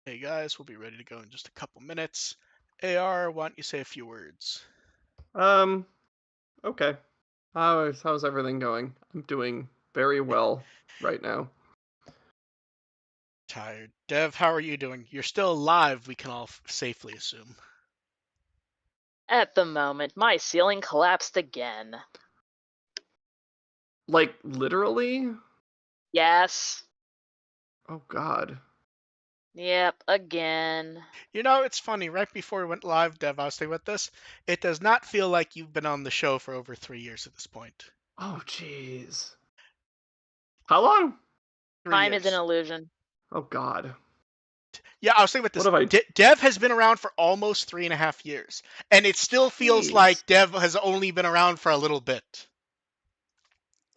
Hey guys, we'll be ready to go in just a couple minutes. AR, why don't you say a few words? Okay. How's everything going? I'm doing very well right now. Tired. Dev, how are you doing? You're still alive, we can all safely assume. At the moment, my ceiling collapsed again. Like, literally? Yes. Oh god. Yep, again. You know, it's funny, right before we went live, Dev, I was thinking about this. It does not feel like you've been on the show for over 3 years at this point. Oh jeez. How long? 3 Time is an years. illusion. Oh god. Yeah, I was thinking about What this. have I... Dev has been around for almost 3.5 years, and it still feels Jeez. like Dev has only been around for a little bit.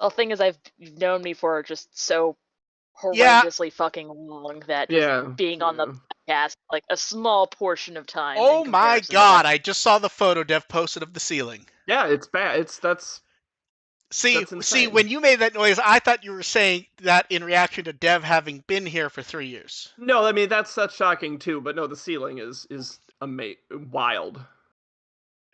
The thing is, you've known me for just so Yeah, horrendously fucking long that just Yeah. being on the podcast, like a small portion of time oh in my comparison to god, that. I just saw the photo Dev posted of the ceiling. Yeah, it's bad. That's See, insane. when you made that noise, I thought you were saying that in reaction to Dev having been here for 3 years. No, I mean that's shocking too, but no, the ceiling is wild.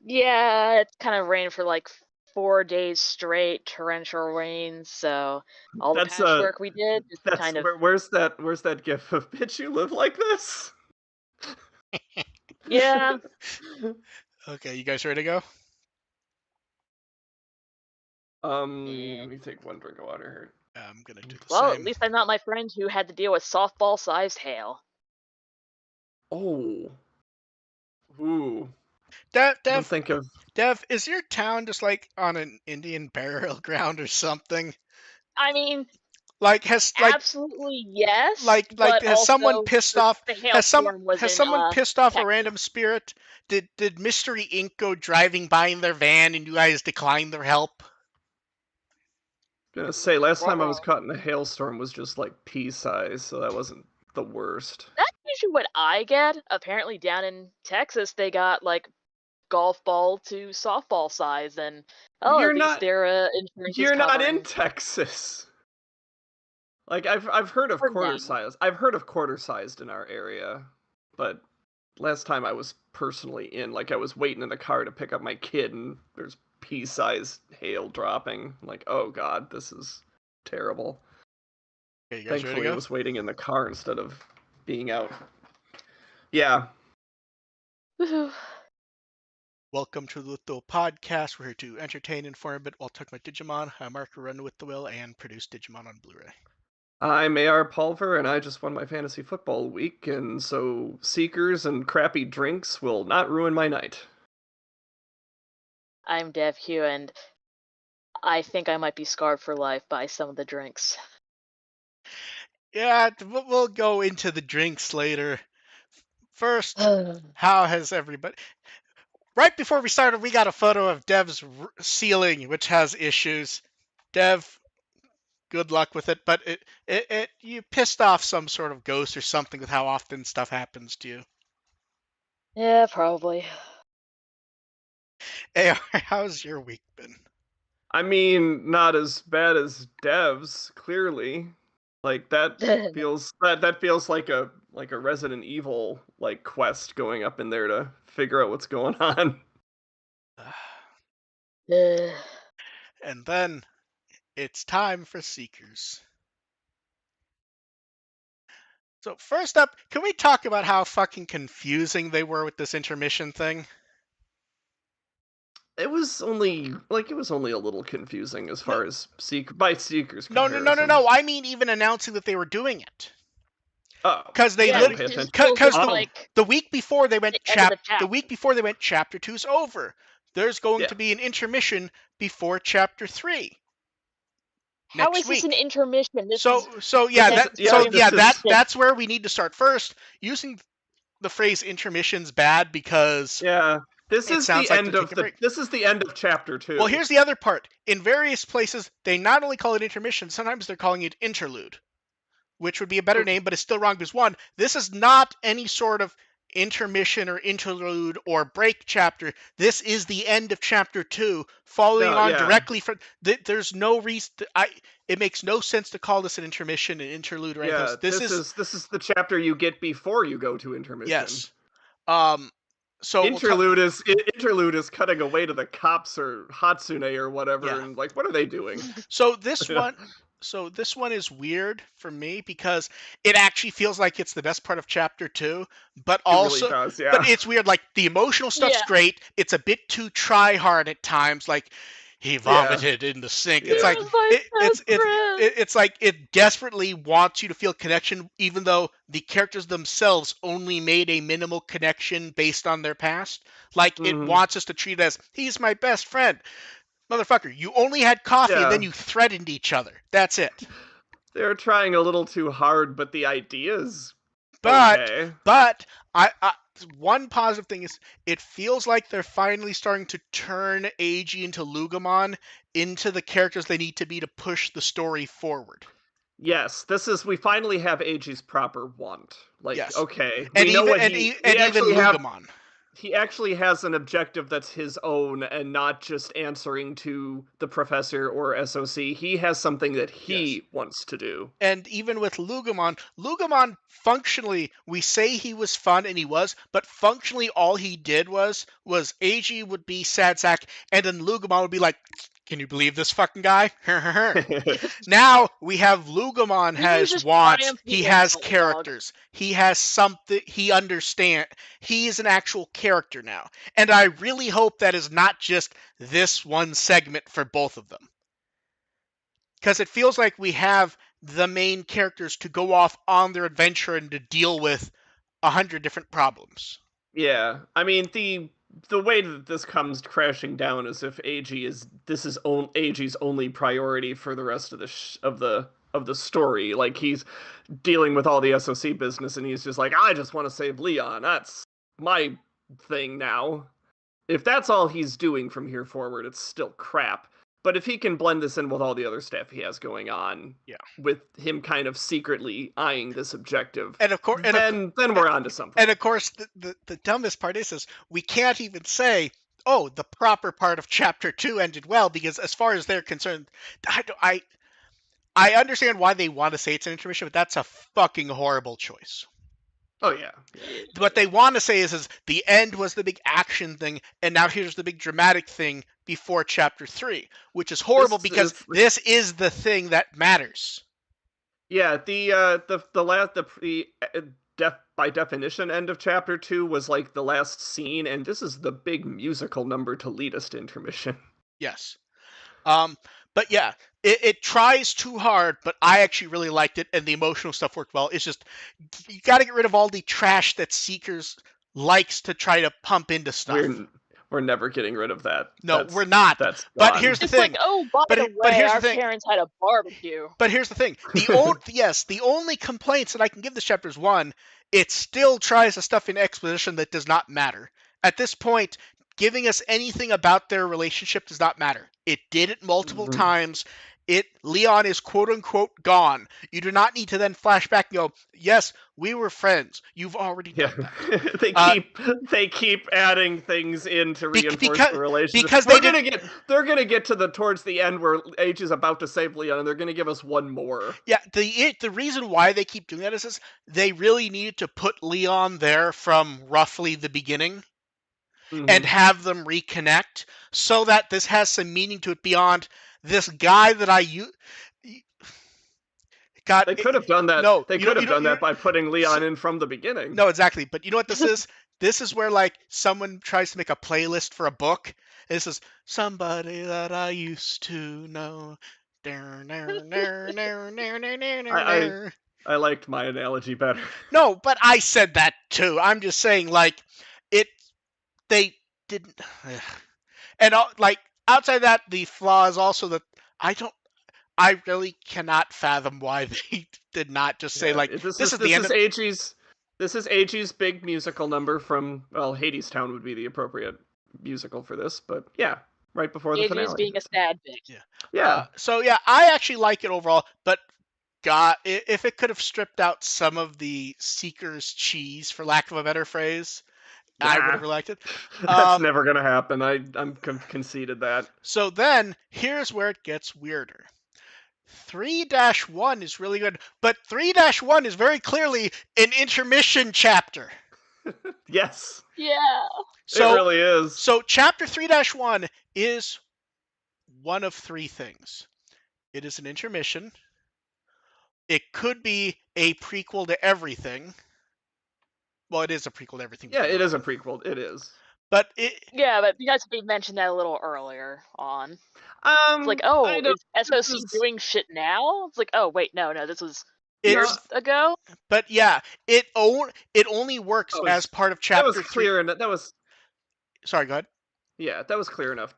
Yeah, it kind of rained for like 4 days straight, torrential rain, so all the That's patchwork we did just that's kind of... where's that gif of bitch you live like this? Yeah. Okay, you guys ready to go? Let me take one drink of water here. I'm gonna do the Well, at same. least I'm not my friend who had to deal with softball-sized hail. Oh. Ooh. Dev, I don't Dev, think of... Dev, is your town just like on an Indian burial ground or something? I mean, Like absolutely yes, but has someone also pissed off the hailstorm was has in someone pissed off a Texas. random spirit? Did Mystery Inc. go driving by in their van and you guys declined their help? Gonna say, last time I was Uh-oh. caught in a hailstorm was just like pea size, so that wasn't the worst. That's usually what I get. Apparently down in Texas they got like golf ball to softball size, and You're at least not their insurance is you're not in covering Texas. Like I've heard of for quarter them. size. I've heard of quarter sized in our area, but last time I was personally in, like I was waiting in the car to pick up my kid and there's pea-sized hail dropping. I'm like, oh god, this is terrible. Okay, you guys ready to Thankfully, it go? was waiting in the car instead of being out. Yeah. Woohoo. Welcome to the Little Podcast. We're here to entertain, inform a bit while talking about Digimon. I'm Mark, who run with the will and produce Digimon on Blu-ray. I'm AR Pulver, and I just won my fantasy football week, and so Seekers and crappy drinks will not ruin my night. I'm Dev Hugh, and I think I might be scarred for life by some of the drinks. Yeah, we'll go into the drinks later. First, how has everybody... Right before we started, we got a photo of Dev's ceiling, which has issues. Dev, good luck with it, but you pissed off some sort of ghost or something with how often stuff happens to you. Yeah, probably. Hey, how's your week been? I mean, not as bad as Dev's, clearly. Like that feels like a Resident Evil like quest going up in there to figure out what's going on. And then it's time for Seekers. So first up, can we talk about how fucking confusing they were with this intermission thing? It was only a little confusing as No, far as Seeker's no, no, no, no, no. comparisons. I mean even announcing that they were doing it. Oh, Because they I Yeah, don't which pay literally, just attention. feels because just Oh, like the week before they went the end of the the chapter. week before they went chapter 2's over. There's going yeah. to be an intermission before chapter 3 How next is this an week. intermission? This is So the yeah, This is next yeah. story This is progression. that's where we need to start first. Using the phrase intermission's bad because yeah. it sounds like they're taking a break. This is the end of chapter Well, 2. here's the other part. In various places, they not only call it intermission, sometimes they're calling it interlude, which would be a better name, but it's still wrong because one, this is not any sort of intermission or interlude or break chapter. This is the end of chapter 2, following No, on yeah. directly from. There's no reason. It makes no sense to call this an intermission, an interlude, or anything else. Yeah, This is this is the chapter you get before you go to intermission. yes. Um, so we'll talk. Interlude is cutting away to the cops or Hatsune or whatever, Yeah. and like, what are they doing? So this one is weird for me because it actually feels like it's the best part of chapter 2, but It really also does, but yeah. it's weird, like the emotional stuff's Yeah. great. It's a bit too try hard at times, like he Yeah. vomited in the sink. It's Yeah. like My best friend. it's like it desperately wants you to feel connection even though the characters themselves only made a minimal connection based on their past. Like it Hmm. wants us to treat it as he's my best friend. Motherfucker, you only had coffee and then Yeah. you threatened each other. That's it. They're trying a little too hard, but the idea is But okay. but I one positive thing is it feels like they're finally starting to turn Eiji into Lugamon into the characters they need to be to push the story forward. Yes, we finally have Eiji's proper want. Like, Yes. okay, And we know even what and even Lugamon. he actually has an objective that's his own and not just answering to the professor or SOC. He has something that Yes. he wants to do. And even with Lugamon functionally, we say he was fun, and he was, but functionally all he did was Eiji would be sad sack, and then Lugamon would be like, "Can you believe this fucking guy?" Now we have Lugamon He was has just wants, triumphing he against has Bulldog. characters, he has something, he understand. He is an actual character now, and I really hope that is not just this one segment for both of them. Because it feels like we have the main characters to go off on their adventure and to deal with 100 different problems. Yeah, I mean the way that this comes crashing down is if Eiji's only priority for the rest of of the story. Like he's dealing with all the SOC business, and he's just like, I just want to save Leon. That's my thing now. If that's all he's doing from here forward, it's still crap. But if he can blend this in with all the other stuff he has going on, Yeah. with him kind of secretly eyeing this objective, And of course, then we're on to something. And of course, the dumbest part is we can't even say, oh, the proper part of chapter 2 ended well, because as far as they're concerned, I understand why they want to say it's an intermission, but that's a fucking horrible choice. Oh yeah. What they want to say is the end was the big action thing, and now here's the big dramatic thing before chapter 3, which is horrible because this is the thing that matters. Yeah, by definition end of chapter 2 was like the last scene, and this is the big musical number to lead us to intermission. Yes. But yeah, it tries too hard, but I actually really liked it, and the emotional stuff worked well. It's just you got to get rid of all the trash that Seekers likes to try to pump into stuff. We're never getting rid of that. No, we're not. That's But gone. here's the It's like, thing. oh, by But the but way, here's the our thing. parents had a barbecue. But here's the thing. The only complaints that I can give this chapter is one, it still tries to stuff in exposition that does not matter. At this point, giving us anything about their relationship does not matter. It did it multiple Mhm. times. Leon is quote unquote gone. You do not need to then flash back and go, yes, we were friends. You've already Yeah, done that. they keep adding things in to reinforce the relationship. Because they did. They're gonna get to the towards the end where H is about to save Leon, and they're gonna give us one more. Yeah, the reason why they keep doing that is they really needed to put Leon there from roughly the beginning and have them reconnect so that this has some meaning to it beyond this guy that got. They could have done that. No, They could have done that by putting Leon in from the beginning. No, exactly. But you know what this is? This is where like someone tries to make a playlist for a book. And this is somebody that I used to know. I liked my analogy better. No, but I said that too. I'm just saying, like, they didn't. And like outside that, the flaw is also that I really cannot fathom why they did not just say like this is the end. This is AG's big musical number from Hadestown would be the appropriate musical for this, but yeah, right before the finale. Is being a sad bitch. Yeah. So yeah, I actually like it overall, but God, if it could have stripped out some of the Seekers cheese, for lack of a better phrase, I would have liked it. That's never gonna happen. I'm conceded that. So then here's where it gets weirder. 3-1 is really good, but 3-1 is very clearly an intermission chapter. Yes. Yeah. So, it really is. So chapter 3-1 is one of three things. It is an intermission. It could be a prequel to everything. Well, it is a prequel to everything. Yeah, it is a prequel. It is. But because we mentioned that a little earlier on. It's like, oh, is SOC doing shit now? It's like, oh, wait, no, this was years ago. But yeah, it only works as part of chapter 3. That was clear, and that was. Sorry, go ahead. Yeah, that was clear enough.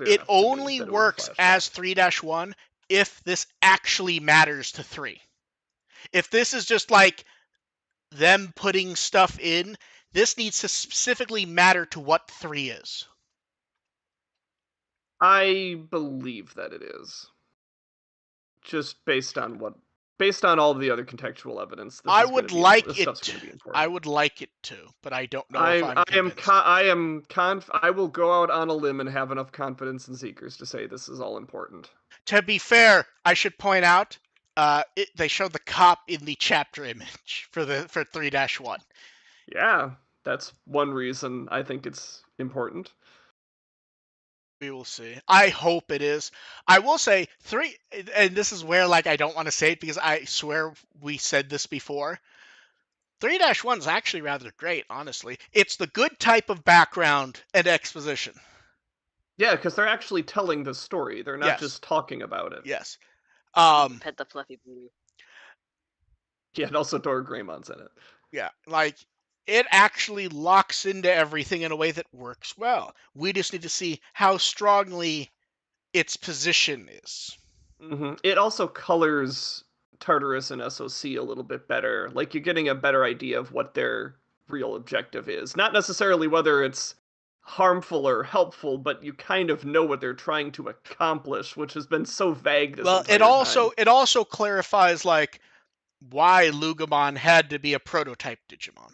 It only works as 3-1 if this actually matters to 3. If this is just like them putting stuff in, this needs to specifically matter to what 3 is. I believe that it is. Just based on all of the other contextual evidence. I would like it to, but I don't know if I'm convinced. I will go out on a limb and have enough confidence in Seekers to say this is all important. To be fair, I should point out, they showed the cop in the chapter image for 3-1. Yeah, that's one reason I think it's important. We will see. I hope it is. I will say 3, and this is where like I don't want to say it because I swear we said this before. 3-1 is actually rather great, honestly. It's the good type of background and exposition. Yeah, because they're actually telling the story. They're not just talking about it. Yes. Pet the fluffy booty. Yeah, and also Dora Graymon's in it. Yeah, like it actually locks into everything in a way that works well. We just need to see how strongly its position is. Mm-hmm. It also colors Tartarus and SOC a little bit better. Like you're getting a better idea of what their real objective is. Not necessarily whether it's harmful or helpful, but you kind of know what they're trying to accomplish, which has been so vague this entire time. It also clarifies like why Lugamon had to be a prototype Digimon.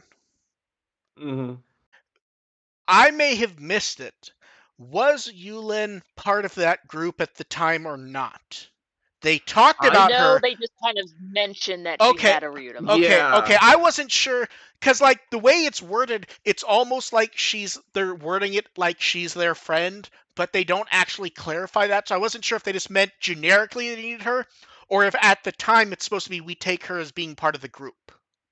Mm-hmm. I may have missed it. Was Yulin part of that group at the time or not? They talked about her. No, they just kind of mentioned that she had a Ryuta. Okay. I wasn't sure because, like, the way it's worded, it's almost like they're wording it like she's their friend, but they don't actually clarify that. So I wasn't sure if they just meant generically they needed her, or if at the time it's supposed to be we take her as being part of the group.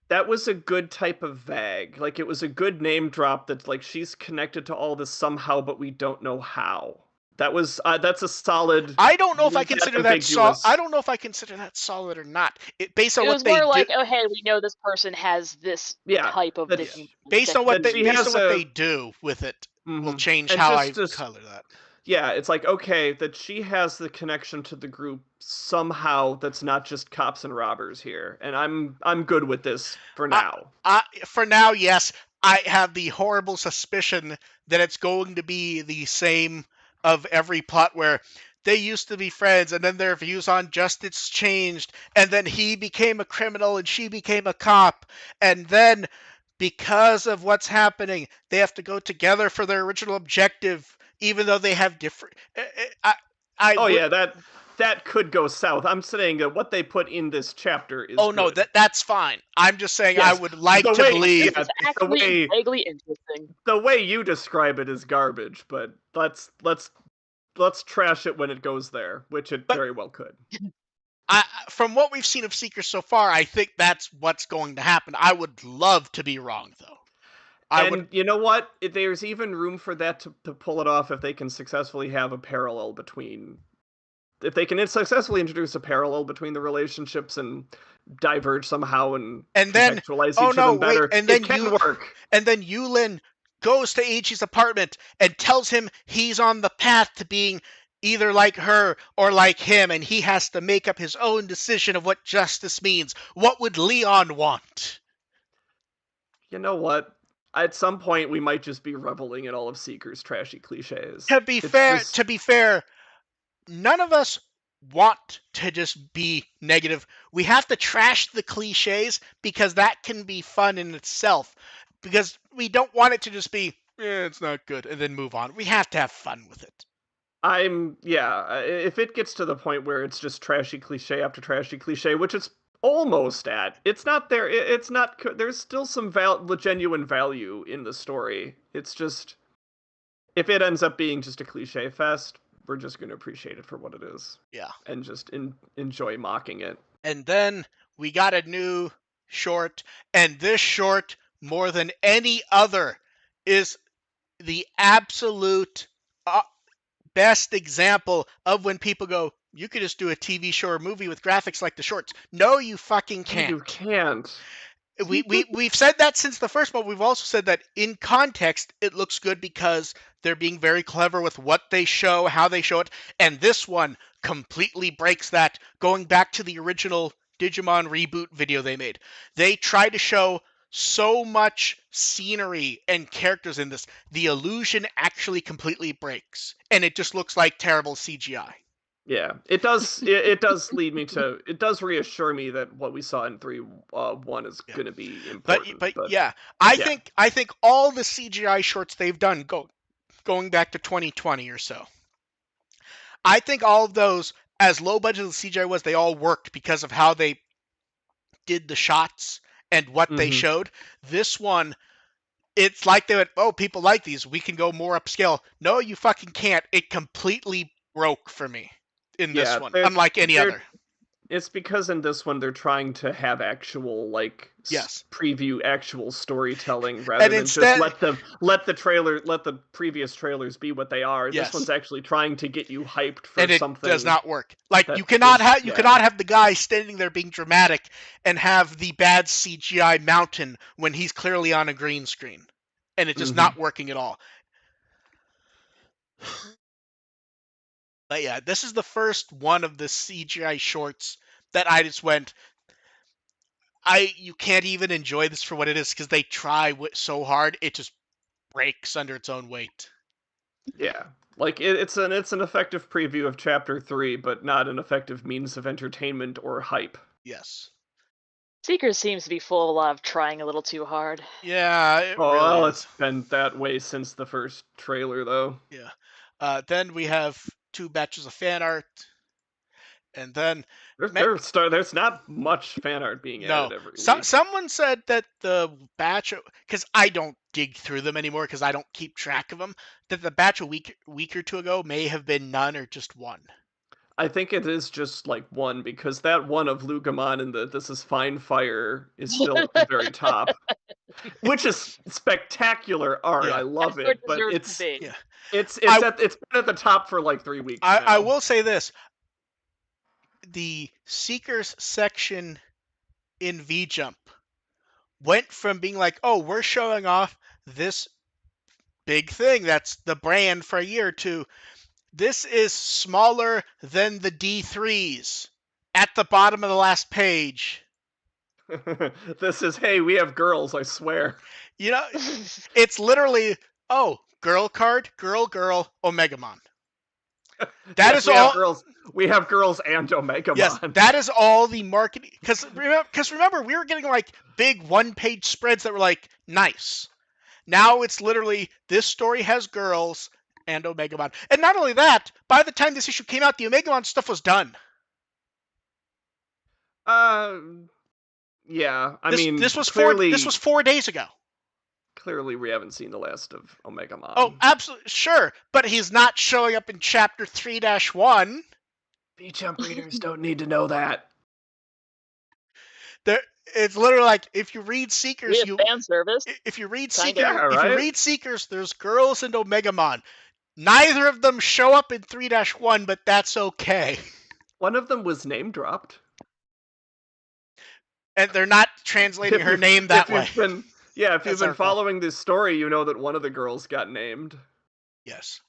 That was a good type of vague. Like, it was a good name drop that, like, she's connected to all this somehow, but we don't know how. That's a solid. I don't know if I consider that ambiguous. I don't know if I consider that solid or not. Based on it what was they more like, do. oh hey, we know this person has this type of Digimon. Based on what they do with it, will change and how I color that. Yeah, it's like, okay, that she has the connection to the group somehow. That's not just cops and robbers here, and I'm good with this for now. For now, yes. I have the horrible suspicion that it's going to be the same of every plot where they used to be friends and then their views on justice changed and then he became a criminal and she became a cop and then because of what's happening they have to go together for their original objective even though they have different that could go south. I'm saying that what they put in this chapter is no, that's fine. I'm just saying yes, I would like to believe it's actually vaguely interesting. The way you describe it is garbage, but let's trash it when it goes there, which it very well could. From what we've seen of Seekers so far, I think that's what's going to happen. I would love to be wrong, though. You know what? There's even room for that to pull it off if they can successfully have a parallel between... If they can successfully introduce a parallel between the relationships and diverge somehow and contextualize each of them better, it can work. And then Yulin goes to Eiichi's apartment and tells him he's on the path to being either like her or like him, and he has to make up his own decision of what justice means. What would Leon want? You know what? At some point, we might just be reveling in all of Seeker's trashy cliches. To be fair, none of us want to just be negative. We have to trash the cliches because that can be fun in itself. Because we don't want it to just be, it's not good, and then move on. We have to have fun with it. If it gets to the point where it's just trashy cliche after trashy cliche, which it's almost at, it's not there. It's not. There's still some genuine value in the story. It's just, if it ends up being just a cliche fest, we're just going to appreciate it for what it is. Yeah. And just enjoy mocking it. And then we got a new short, and this short, more than any other, is the absolute best example of when people go, you could just do a TV show or movie with graphics like the shorts. No, you fucking can't. You can't. We've said that since the first one. We've also said that in context, it looks good because they're being very clever with what they show, how they show it, and this one completely breaks that, going back to the original Digimon reboot video they made. They try to show so much scenery and characters in this. The illusion actually completely breaks, and it just looks like terrible CGI. Yeah, it does. It does lead me to. It does reassure me that what we saw in 3.1 is going to be important. But I think all the CGI shorts they've done going back to 2020 or so. I think all of those, as low budget as the CGI was, they all worked because of how they did the shots and what they showed. This one, it's like they went, oh, people like these. We can go more upscale. No, you fucking can't. It completely broke for me in this one, unlike any other. It's because in this one they're trying to have actual preview actual storytelling rather than just let the previous trailers be what they are. Yes. This one's actually trying to get you hyped for something. It does not work. Like you cannot have the guy standing there being dramatic and have the bad CGI mountain when he's clearly on a green screen, and it's just not working at all. But yeah, this is the first one of the CGI shorts that I just went, you can't even enjoy this for what it is because they try so hard, it just breaks under its own weight. Yeah, like it's an effective preview of Chapter 3, but not an effective means of entertainment or hype. Yes. Seekers seems to be full of trying a little too hard. Yeah, it's been that way since the first trailer, though. Yeah. Then we have 2 batches of fan art, and then there's not much fan art being added every week. Someone said that the batch, because I don't dig through them anymore because I don't keep track of them, that the batch a week or two ago may have been none or just one. I think it is just like one, because that one of Lugamon and the This Is Fine Fire is still at the very top, which is spectacular art. Yeah. I love That's where it, it but deserves to it's be. Yeah. it's I it's at it's been at the top for like 3 weeks I now. will say this: the Seekers section in V Jump went from being like, oh, we're showing off this big thing that's the brand for a year, to this is smaller than the D3s at the bottom of the last page. This is, hey, we have girls, I swear. You know, it's literally, oh, girl card, girl, Omegamon. That Yes, is all. We have girls and Omegamon. Yes, that is all the marketing. Because remember, we were getting like big one-page spreads that were like nice. Now it's literally, this story has girls and Omegamon. And not only that, by the time this issue came out, the Omegamon stuff was done. Yeah. This was clearly 4 days ago. Clearly, we haven't seen the last of Omegamon. Oh, absolutely, sure. But he's not showing up in chapter 3-1. V-Jump readers don't need to know that. It's literally like, if you read Seekers, fan service. If you read Kinda. Seekers, Yeah, right? if you read Seekers, there's girls and Omegamon. Neither of them show up in 3-1, but that's okay. One of them was name dropped. And they're not translating her name that way. If you've been following this story, you know that one of the girls got named. Yes.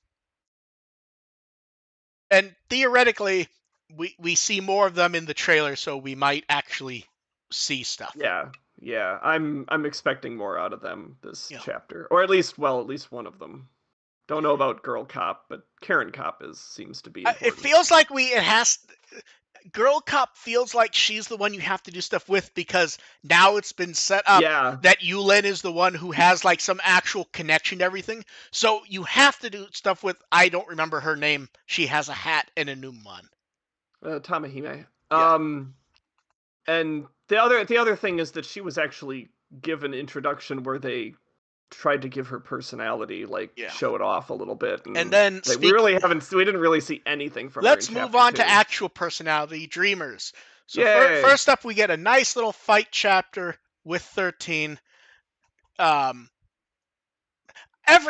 And theoretically, we see more of them in the trailer, so we might actually see stuff. Yeah. I'm expecting more out of them this chapter, or at least one of them. Don't know about Girl Cop, but Karen Cop seems to be important. It feels like Girl Cop feels like she's the one you have to do stuff with, because now it's been set up that Yulin is the one who has like some actual connection to everything. So you have to do stuff with, I don't remember her name. She has a hat and a Numon. Tamahime. Yeah. And the other thing is that she was actually given introduction where they tried to give her personality, show it off a little bit, and then we didn't really see anything from her. Let's move on to actual personality, Dreamers. So first up, we get a nice little fight chapter with 13. Every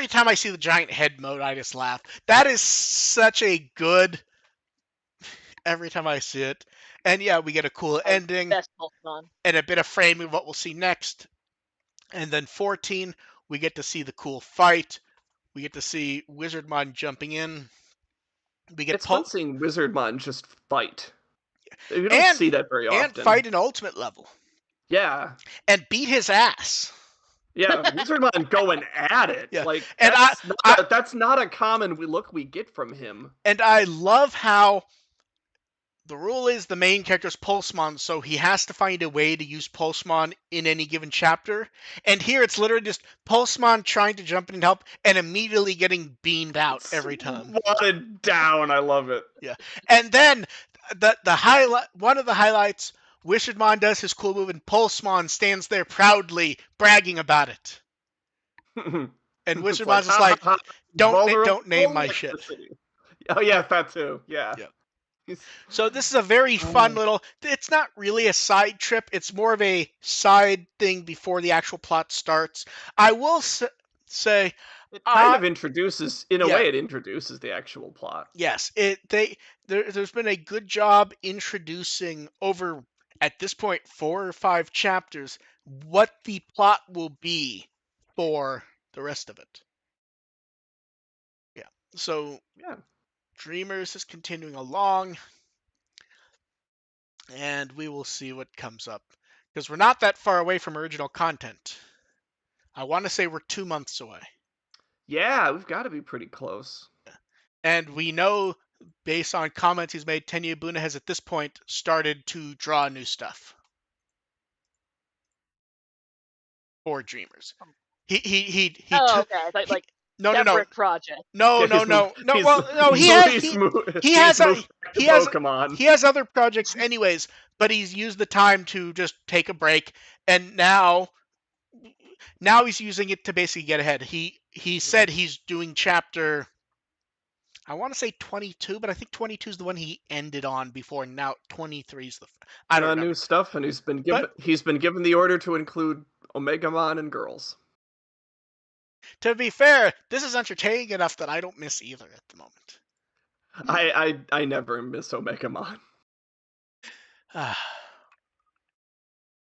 time I see the giant head mode, I just laugh. That is such a good. Every time I see it, and yeah, we get a cool ending and a bit of framing of what we'll see next. And then 14, we get to see the cool fight. We get to see Wizardmon jumping in. It's fun seeing Wizardmon just fight. You don't see that very often. And fight an ultimate level. Yeah. And beat his ass. Yeah, Wizardmon going at it. Yeah. That's not a common look we get from him. And I love how the rule is the main character is Pulsemon, so he has to find a way to use Pulsemon in any given chapter. And here it's literally just Pulsemon trying to jump in and help and immediately getting beamed out every time. Swatted down. I love it. Yeah. And then the highlight, one of the highlights, Wizardmon does his cool move and Pulsemon stands there proudly bragging about it. And Wizardmon's just like, don't name my shit. Oh yeah, that too. Yeah. So this is a very fun little, it's not really a side trip, it's more of a side thing before the actual plot starts. I will say it kind of introduces, in a way, it introduces the actual plot. Yes, there's been a good job introducing over, at this point, 4 or 5 chapters, what the plot will be for the rest of it. Yeah. So Dreamers is continuing along, and we will see what comes up, because we're not that far away from original content. I want to say we're 2 months away. Yeah, we've got to be pretty close. And we know, based on comments he's made, Tenya Buna has at this point started to draw new stuff for Dreamers. He okay. Like no project. No. Well, he has other projects anyways, but he's used the time to just take a break, and now he's using it to basically get ahead. He said he's doing chapter I want to say 22, but I think 22 is the one he ended on before. Now 23 is the. I don't remember. New stuff, and he's been given the order to include Omegamon and girls. To be fair, this is entertaining enough that I don't miss either at the moment. I never miss Omegamon.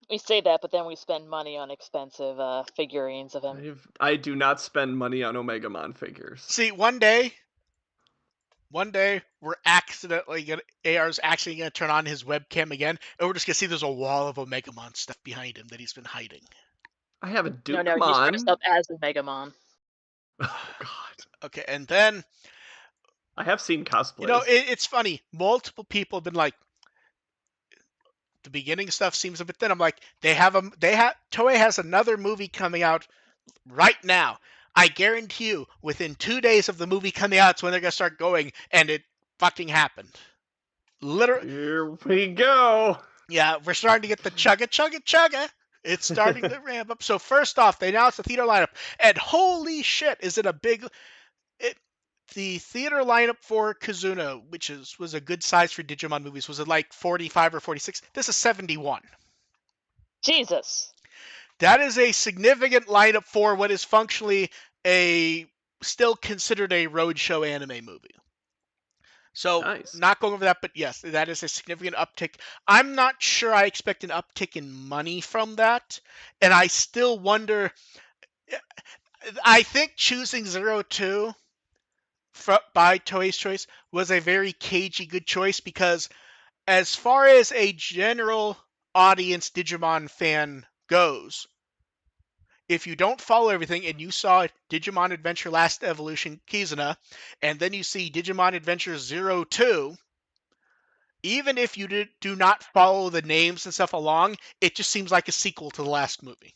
We say that, but then we spend money on expensive figurines of him. I do not spend money on Omegamon figures. See, one day we're AR's actually gonna turn on his webcam again, and we're just gonna see there's a wall of Omegamon stuff behind him that he's been hiding. I have a Digimon. No, he's dressed up as Omegamon. Oh God. Okay, and then I have seen cosplays. You know, it's funny. Multiple people have been like, the beginning stuff seems a bit thin. I'm like, Toei has another movie coming out right now. I guarantee you, within 2 days of the movie coming out, it's when they're gonna start going, and it fucking happened. Literally. Here we go. Yeah, we're starting to get the chugga chugga chugga. It's starting to ramp up. So first off, they announced the theater lineup, and holy shit, is it a big? The theater lineup for Kizuna, which was a good size for Digimon movies, was it like 45 or 46? This is 71. Jesus. That is a significant lineup for what is functionally still considered a roadshow anime movie. So, nice. Not going over that, but yes, that is a significant uptick. I'm not sure I expect an uptick in money from that, and I still wonder. I think choosing 02 by Toei's choice was a very cagey good choice, because as far as a general audience Digimon fan goes, if you don't follow everything and you saw Digimon Adventure Last Evolution Kizuna, and then you see Digimon Adventure 02, even if you do not follow the names and stuff along, it just seems like a sequel to the last movie.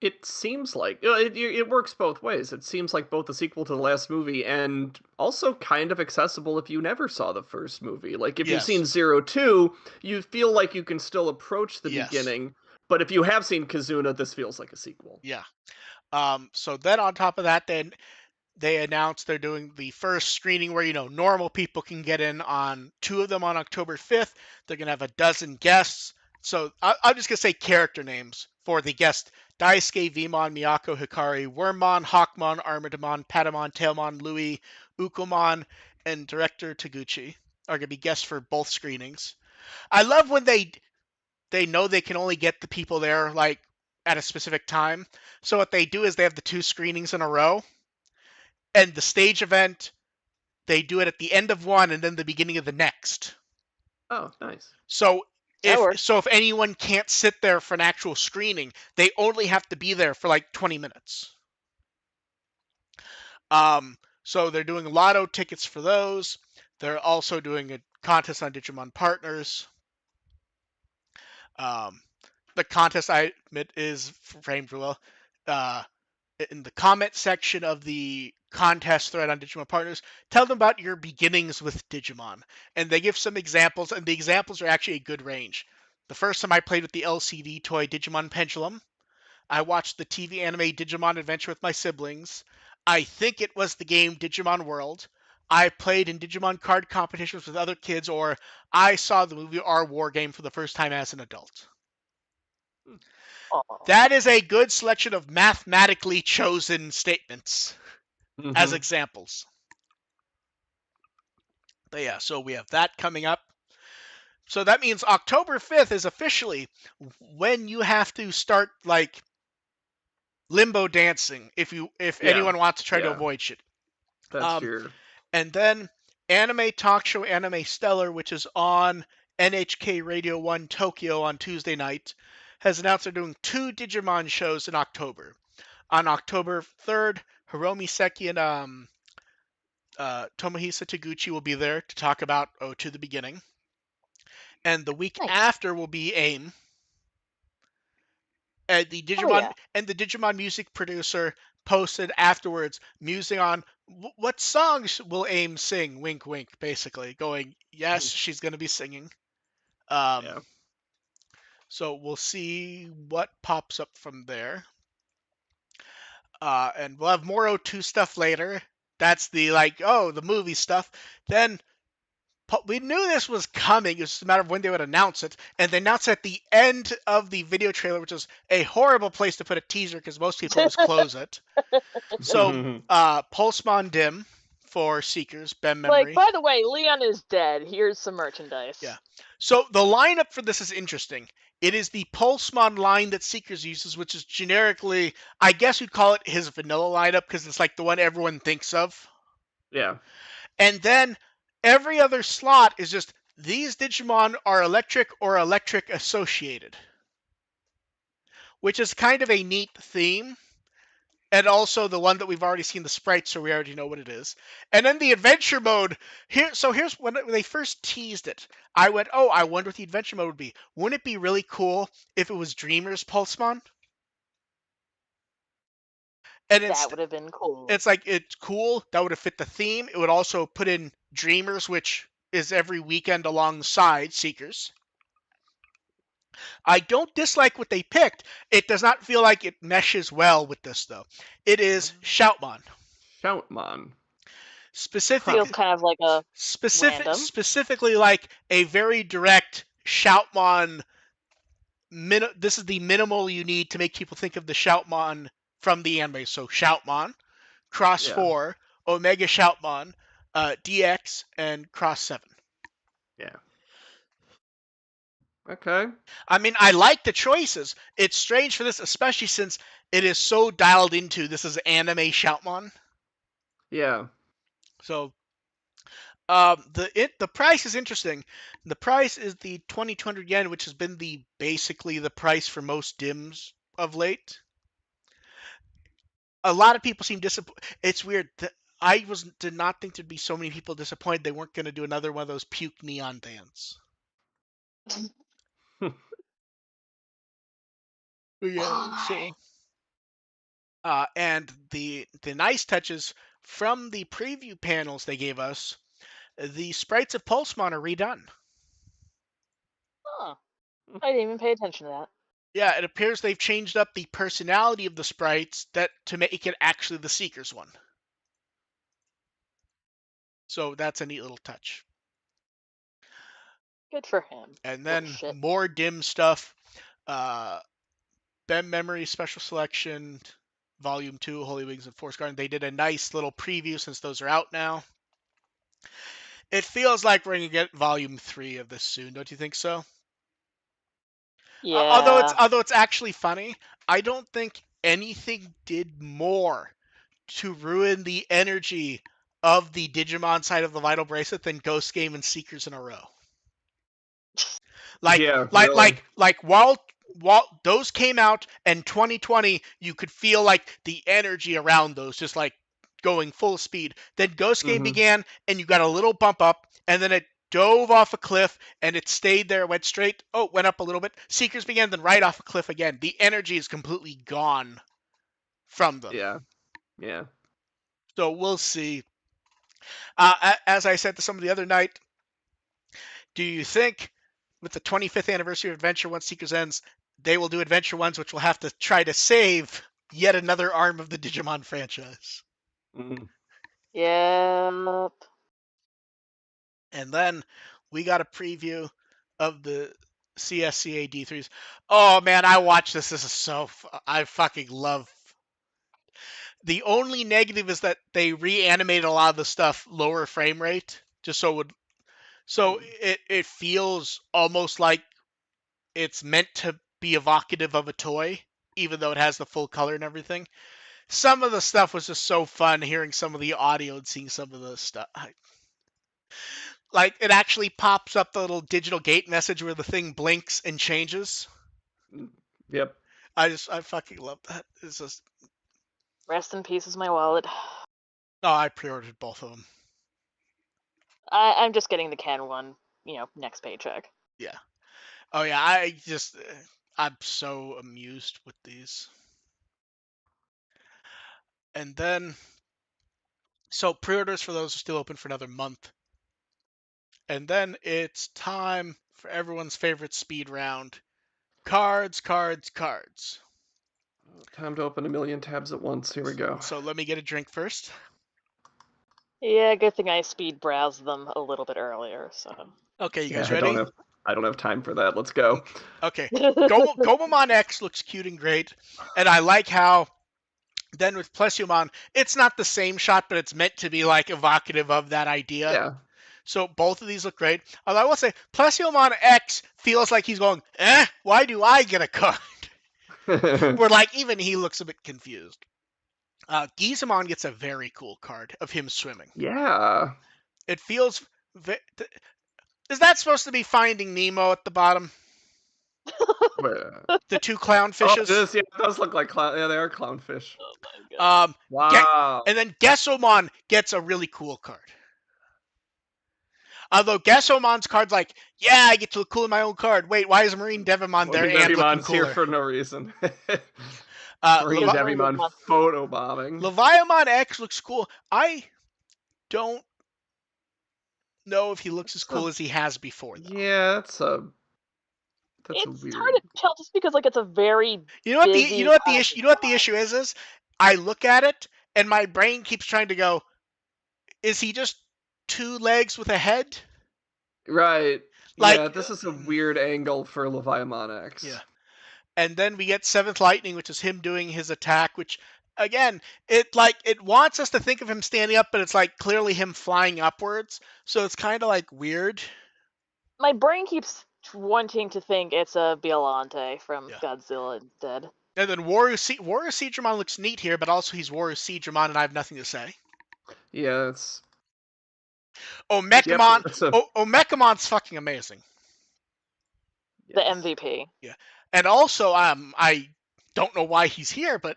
It seems like it works both ways. It seems like both a sequel to the last movie and also kind of accessible if you never saw the first movie. Like if you've seen 02, you feel like you can still approach the beginning. But if you have seen Kizuna, this feels like a sequel. Yeah. So then on top of that, then they announced they're doing the first screening where, normal people can get in on 2 of them on October 5th. They're going to have a dozen guests. So I'm just going to say character names for the guest. Daisuke, Vmon, Miyako, Hikari, Wormmon, Hawkmon, Armadamon, Patamon, Tailmon, Louis, Ukomon, and director Taguchi are going to be guests for both screenings. I love when they know they can only get the people there like at a specific time. So what they do is they have the 2 screenings in a row. And the stage event, they do it at the end of one and then the beginning of the next. Oh, nice. So if anyone can't sit there for an actual screening, they only have to be there for like 20 minutes. So they're doing lotto tickets for those. They're also doing a contest on Digimon Partners. The contest, I admit, is framed well. In the comment section of the contest thread on Digimon Partners, tell them about your beginnings with Digimon. And they give some examples, and the examples are actually a good range. The first time I played with the LCD toy Digimon Pendulum, I watched the TV anime Digimon Adventure with my siblings. I think it was the game Digimon World. I played in Digimon card competitions with other kids, or I saw the movie Our War Game for the first time as an adult. That is a good selection of mathematically chosen statements as examples. But yeah, so we have that coming up. So that means October 5th is officially when you have to start like limbo dancing if anyone wants to try to avoid shit. That's true. And then Anime Talk Show Anime Stellar, which is on NHK Radio 1 Tokyo on Tuesday night, has announced they're doing 2 Digimon shows in October. On October 3rd, Hiromi Seki and Tomohisa Taguchi will be there to talk about To the Beginning. And the week after will be AIM. And the Digimon music producer posted afterwards musing on what songs will AIM sing, wink wink, basically, going, yes, she's going to be singing. So we'll see what pops up from there. And we'll have more O2 stuff later. That's the the movie stuff. Then we knew this was coming. It was just a matter of when they would announce it. And they announced at the end of the video trailer, which is a horrible place to put a teaser because most people just close it. So, Pulsemon Dim for Seekers, Bem Memory. By the way, Leon is dead. Here's some merchandise. Yeah. So the lineup for this is interesting. It is the Pulsemon line that Seekers uses, which is generically, I guess you'd call it his vanilla lineup because it's like the one everyone thinks of. Yeah. And then every other slot is just these Digimon are electric or electric associated, which is kind of a neat theme. And also the one that we've already seen the sprites, so we already know what it is. And then the adventure mode. Here's when they first teased it. I went, oh, I wonder what the adventure mode would be. Wouldn't it be really cool if it was Dreamers Pulsemon? And that would have been cool. It's like, it's cool. That would have fit the theme. It would also put in Dreamers, which is every weekend alongside Seekers. I don't dislike what they picked. It does not feel like it meshes well with this, though. It is Shoutmon. Shoutmon. Feels kind of like a random. Specifically like a very direct Shoutmon. This is the minimal you need to make people think of the Shoutmon from the anime. So Shoutmon, Cross 4, Omega Shoutmon, DX, and Cross 7. Yeah. Okay. I mean, I like the choices. It's strange for this, especially since it is so dialed into this is anime Shoutmon. Yeah. So, the price is interesting. The price is the 2,200 yen, which has been basically the price for most DIMs of late. A lot of people seem disappointed. It's weird. I did not think there'd be so many people disappointed they weren't going to do another one of those puke neon dance. Yeah, so. And the nice touches from the preview panels they gave us, the sprites of Pulsemon are redone. Huh. I didn't even pay attention to that. Yeah, it appears they've changed up the personality of the sprites to make it actually the Seekers one. So that's a neat little touch. Good for him. And then more dim stuff. Bem Memory Special Selection, Volume 2, Holy Wings and Force Garden. They did a nice little preview since those are out now. It feels like we're going to get Volume 3 of this soon. Don't you think so? Yeah. Although it's actually funny, I don't think anything did more to ruin the energy of the Digimon side of the Vital Bracelet than Ghost Game and Seekers in a row. While those came out in 2020, you could feel like the energy around those just like going full speed. Then Ghost Game began, and you got a little bump up, and then it dove off a cliff, and it stayed there, went straight. Oh, went up a little bit. Seekers began, then right off a cliff again. The energy is completely gone from them. Yeah. So we'll see. As I said to somebody the other night, do you think with the 25th anniversary of Adventure once Seekers ends, they will do Adventure ones, which will have to try to save yet another arm of the Digimon franchise? Yep. And then we got a preview of the CSCA D3s. Oh man, I watched this. This is I fucking love. The only negative is that they reanimated a lot of the stuff lower frame rate, just so it feels almost like it's meant to be evocative of a toy, even though it has the full color and everything. Some of the stuff was just so fun, hearing some of the audio and seeing some of the stuff. Like, it actually pops up the little digital gate message where the thing blinks and changes. Yep. I fucking love that. It's just... Rest in peace is my wallet. Oh, I pre-ordered both of them. I'm just getting the Ken one, next paycheck. Yeah. Oh yeah, I'm so amused with these. And then, so pre-orders for those are still open for another month. And then it's time for everyone's favorite speed round. Cards, cards, cards. Time to open a million tabs at once. Here we go. So let me get a drink first. Yeah, good thing I speed browsed them a little bit earlier. So. Okay, you guys ready? I don't have time for that. Let's go. Okay. Gomamon X looks cute and great, and I like how then with Plesiomon, it's not the same shot, but it's meant to be like evocative of that idea. Yeah. So both of these look great. Although I will say, Plesiomon X feels like he's going, why do I get a card? Where like even he looks a bit confused. Gizamon gets a very cool card of him swimming. Yeah. It feels. Is that supposed to be Finding Nemo at the bottom? The two clownfishes? Oh, it does look like clown. Yeah, they are clownfish. Oh my god. Wow. And then Gesomon gets a really cool card. Although Gesomon's card's like, yeah, I get to look cool in my own card. Wait, why is Marine Devimon there and looking cooler? Here for no reason. Marine Devimon photobombing. Leviamon X looks cool. I don't know if he looks as cool as he has before, though. Yeah, it's weird. Hard to tell just because like it's a very you know what the issue is I look at it and my brain keeps trying to go, is he just 2 legs with a head? Right. Like, yeah, this is a weird angle for Leviamon X. Yeah. And then we get 7th Lightning, which is him doing his attack, which again, it wants us to think of him standing up, but it's like clearly him flying upwards. So it's kind of like weird. My brain keeps wanting to think it's a Biollante from Godzilla Dead. And then Waru Seedramon looks neat here, but also he's Waru Seedramon, and I have nothing to say. Yeah, it's... Omekamon. Omekamon's fucking amazing. The MVP. Yeah. And also, I don't know why he's here, but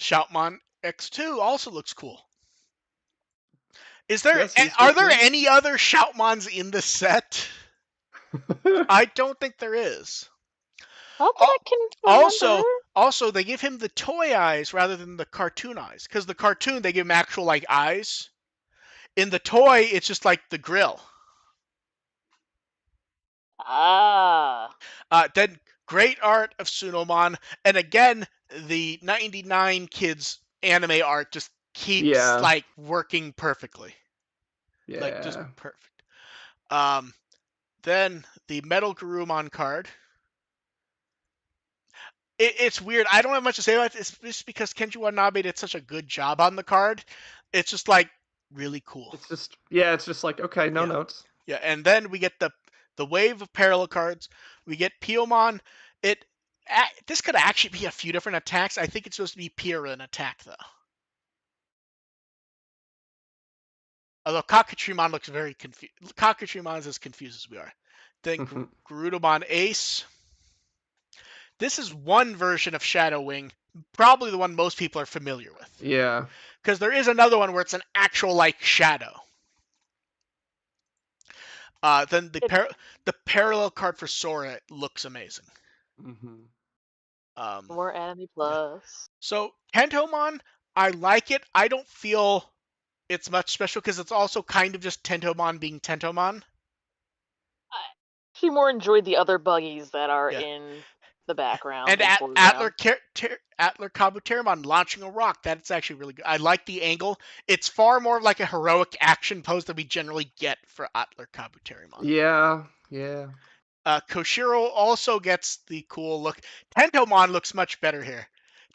Shoutmon X2 also looks cool. Are there any other Shoutmons in the set? I don't think there is. Not that I can remember. Also, they give him the toy eyes rather than the cartoon eyes. Because the cartoon, they give him actual, like, eyes. In the toy, it's just, like, the grill. Then, great art of Sunomon. And again, the 99 Kids anime art just keeps, like, working perfectly. Yeah. Like, just perfect. Then, the Metal Garurumon card. It's weird. I don't have much to say about it. It's just because Kenji Watanabe did such a good job on the card. It's just like really cool. It's just like, okay, no notes. Yeah, and then we get the wave of parallel cards. We get Piomon. This could actually be a few different attacks. I think it's supposed to be Piran attack though. Although Kakutrimon looks very confused. Kakutrimon is as confused as we are. Then Garudamon Ace. This is one version of Shadow Wing, probably the one most people are familiar with. Yeah. Because there is another one where it's an actual, like, shadow. Then the parallel card for Sora looks amazing. More Anime Plus. Yeah. So, Tentomon, I like it. I don't feel it's much special because it's also kind of just Tentomon being Tentomon. I actually more enjoyed the other buggies that are in the background. And Atler Kabuterimon launching a rock. That's actually really good. I like the angle. It's far more like a heroic action pose that we generally get for Atler Kabuterimon. Yeah. Koshiro also gets the cool look. Tentomon looks much better here.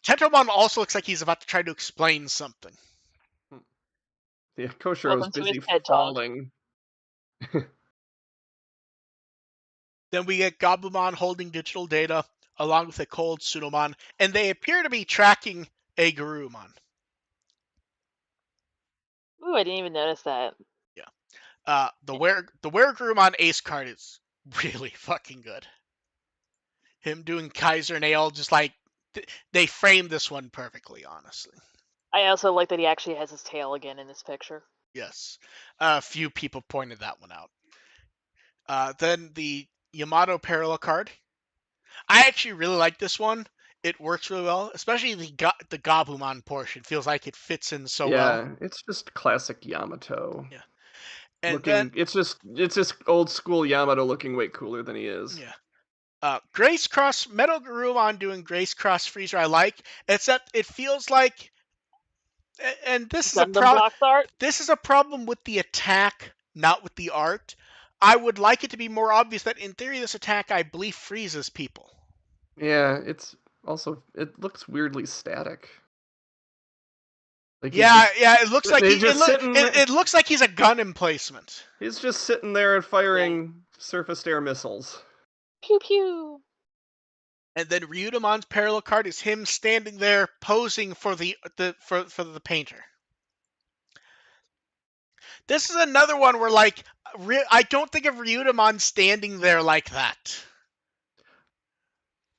Tentomon also looks like he's about to try to explain something. Yeah, Koshiro's busy falling. Then we get Gabumon holding digital data along with a cold Sunomon, and they appear to be tracking a Garurumon. Ooh, I didn't even notice that. Yeah. The Were Garurumon Ace card is really fucking good. Him doing Kaiser Nail, just like, they framed this one perfectly, honestly. I also like that he actually has his tail again in this picture. Yes. A few people pointed that one out. Then the Yamato parallel card. I actually really like this one. It works really well, especially the Gabumon portion. Feels like it fits in so well. Yeah, it's just classic Yamato. Yeah. And then it's just old school Yamato looking way cooler than he is. Yeah. Grace Cross, Metal Garurumon doing Grace Cross Freezer I like, except it feels like, and this is a problem. This is a problem with the attack, not with the art. I would like it to be more obvious that in theory this attack I believe freezes people. Yeah, it looks weirdly static. Like it looks like it looks like he's a gun emplacement. He's just sitting there and firing surface air missiles. Pew pew. And then Ryudamon's parallel card is him standing there posing for the painter. This is another one where, like, I don't think of Ryudamon standing there like that.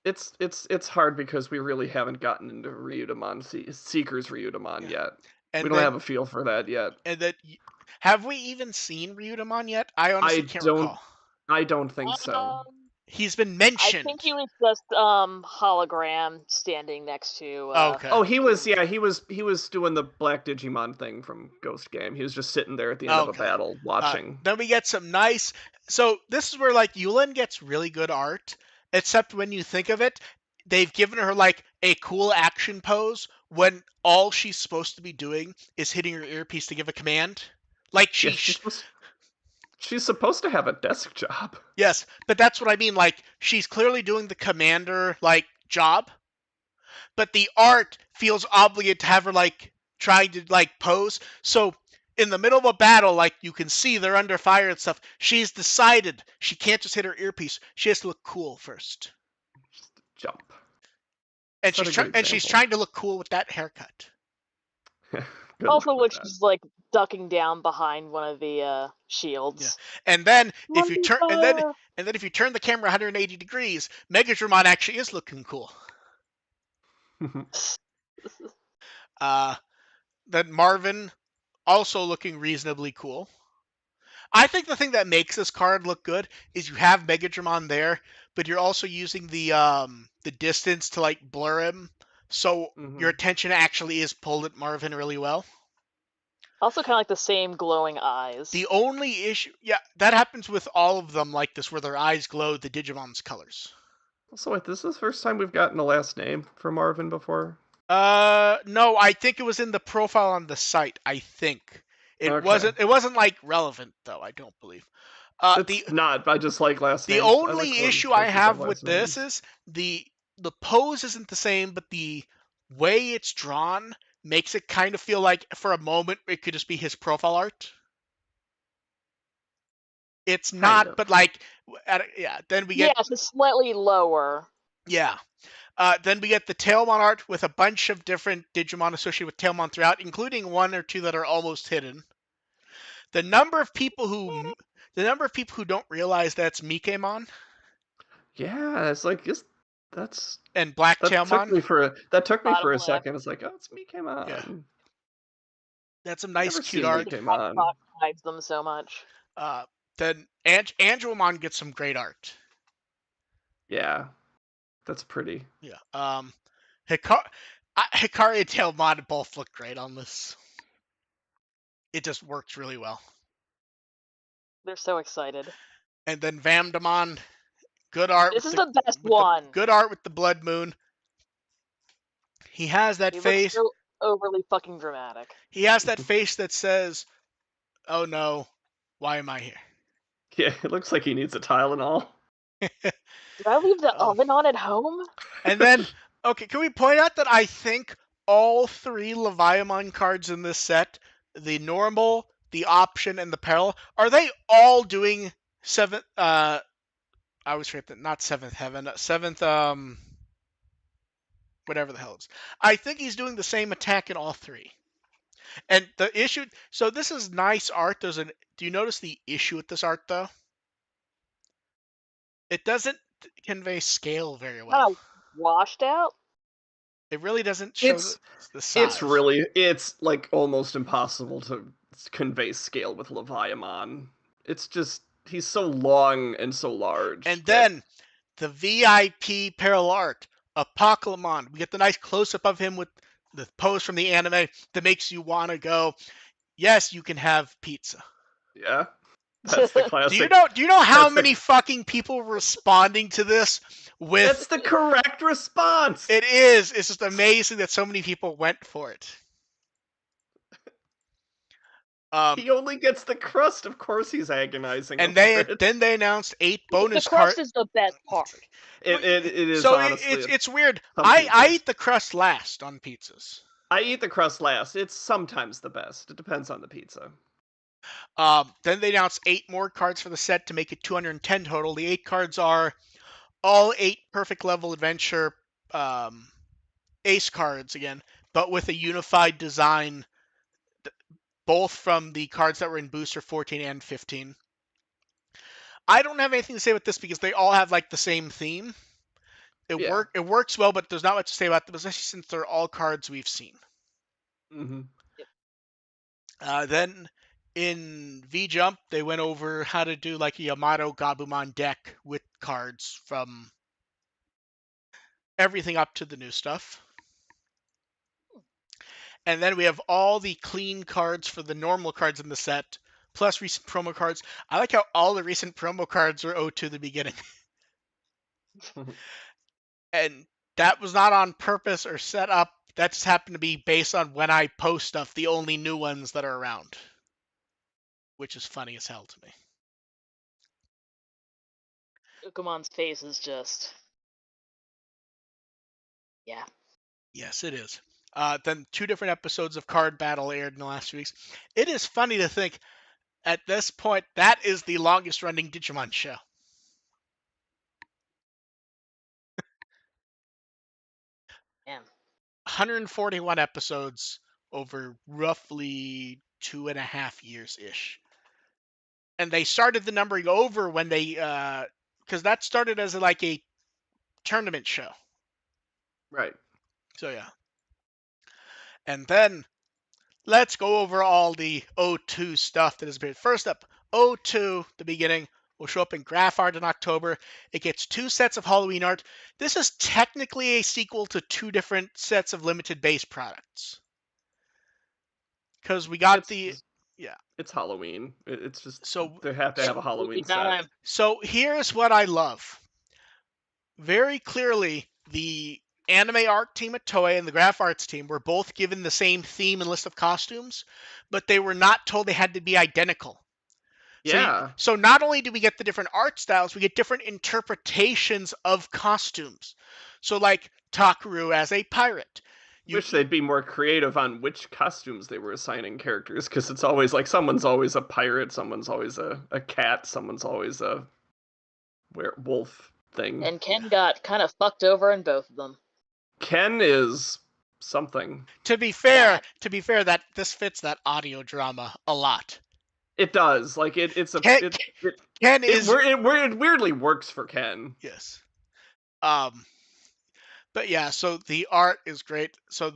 It's hard because we really haven't gotten into Ryudamon Seekers Ryudamon yet. And we don't have a feel for that yet. And that, have we even seen Ryudamon yet? I honestly can't recall. I don't think so. He's been mentioned. I think he was just hologram standing next to. Okay. Oh, he was doing the Black Digimon thing from Ghost Game. He was just sitting there at the end of a battle watching. Then we get some nice. So this is where, like, Yulin gets really good art, except when you think of it, they've given her like a cool action pose when all she's supposed to be doing is hitting her earpiece to give a command. Like she's supposed to have a desk job. Yes, but that's what I mean. Like, she's clearly doing the commander, like, job. But the art feels obligated to have her, like, trying to, like, pose. So, in the middle of a battle, like, you can see they're under fire and stuff. She's decided she can't just hit her earpiece. She has to look cool first. Just jump. And she's trying to look cool with that haircut. Also, which is like ducking down behind one of the shields. Yeah. And then if you turn if you turn the camera 180 degrees, Megadramon actually is looking cool. Then Marvin also looking reasonably cool. I think the thing that makes this card look good is you have Megadramon there, but you're also using the distance to, like, blur him. So your attention actually is pulled at Marvin really well. Also kind of like the same glowing eyes. The only issue... Yeah, that happens with all of them like this, where their eyes glow the Digimon's colors. So wait, this is the first time we've gotten a last name from Marvin before? No, I think it was in the profile on the site, I think. It wasn't, like, relevant, though, I don't believe. It's not, I just like last names. The only issue I have with this is the pose isn't the same, but the way it's drawn makes it kind of feel like, for a moment, it could just be his profile art. It's not, but, like, then we get... Yeah, it's slightly lower. Yeah. Then we get the Tailmon art with a bunch of different Digimon associated with Tailmon throughout, including one or two that are almost hidden. The number of people who don't realize that's Mikemon. Yeah, it's like that's and Black Tailmon. That took me for a second. It's like, oh, it's Mikemon. Yeah. That's some nice cute art. Mikemon hides them so much. Then Angelmon gets some great art. Yeah, that's pretty. Yeah. Hikari and Tailmon both look great on this. It just works really well. They're so excited. And then Vamdamon, good art. This is the best one. Good art with the Blood Moon. He has that face. Looks so overly fucking dramatic. He has that face that says, "Oh no, why am I here?" Yeah, it looks like he needs a Tylenol. Did I leave the oven on at home? And then, okay, can we point out that I think all three Leviamon cards in this set, the normal, the option, and the parallel, are they all doing seventh? I always forget that, not seventh heaven, seventh. Whatever the hell it is. I think he's doing the same attack in all three. And the issue, so this is nice art. Do you notice the issue with this art, though? It doesn't convey scale very well. Kind of washed out? It really doesn't show the size. It's like almost impossible to convey scale with Leviamon. It's just, he's so long and so large. And then, the VIP parallel art, Apocalypse. We get the nice close-up of him with the pose from the anime that makes you want to go, yes, you can have pizza. Yeah. That's the classic. Do you know how many fucking people responding to this with? That's the correct response. It is. It's just amazing that so many people went for it. He only gets the crust. Of course, he's agonizing. And then they announced 8 bonus The cards. crust is the best part. It is so honestly. It's weird. I eat the crust last on pizzas. I eat the crust last. It's sometimes the best. It depends on the pizza. Then they announced 8 more cards for the set to make it 210 total. The 8 cards are all 8 perfect level adventure ace cards again, but with a unified design, both from the cards that were in booster 14 and 15. I don't have anything to say about this because they all have like the same theme. It works well, but there's not much to say about them, especially since they're all cards we've seen. Mm-hmm. Then in V Jump, they went over how to do like a Yamato Gabumon deck with cards from everything up to the new stuff. And then we have all the clean cards for the normal cards in the set, plus recent promo cards. I like how all the recent promo cards are owed to the beginning. And that was not on purpose or set up. That just happened to be based on when I post stuff, the only new ones that are around. Which is funny as hell to me. Ukamon's face is just... yeah. Yes, it is. Then 2 different episodes of Card Battle aired in the last few weeks. It is funny to think, at this point, that is the longest running Digimon show. Damn. 141 episodes over roughly 2.5 years-ish. And they started the numbering over when they, because that started as like a tournament show. Right. So yeah. And then let's go over all the O2 stuff that has been. First up, O2, the beginning, will show up in graph art in October. It gets 2 sets of Halloween art. This is technically a sequel to 2 different sets of limited base products. Because we got it's Halloween. It's just so they have to have a Halloween set. So here's what I love. Very clearly, the anime art team at Toei and the graph arts team were both given the same theme and list of costumes, but they were not told they had to be identical. Yeah. So not only do we get the different art styles, we get different interpretations of costumes. So like Takeru as a pirate. Wish they'd be more creative on which costumes they were assigning characters, because it's always like someone's always a pirate, someone's always a cat, someone's always a werewolf thing. And Ken got kind of fucked over in both of them. Ken is something. To be fair, that this fits that audio drama a lot. It does. Like it weirdly works for Ken. Yes. But yeah, so the art is great. So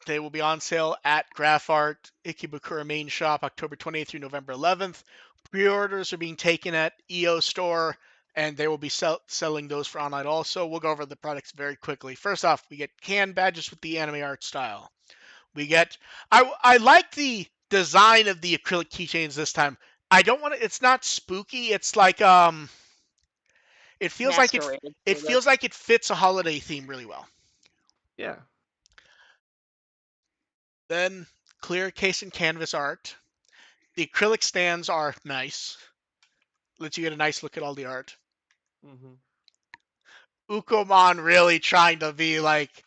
they will be on sale at Graph Art Ikebukuro main shop October 28th through November 11th. Pre-orders are being taken at EO Store, and they will be selling those for online also. We'll go over the products very quickly. First off, we get can badges with the anime art style. We get I like the design of the acrylic keychains this time. I don't want to. It's not spooky. It's like It feels like it fits a holiday theme really well. Yeah. Then clear case and canvas art. The acrylic stands are nice. Lets you get a nice look at all the art. Mm-hmm. Ukomon really trying to be like,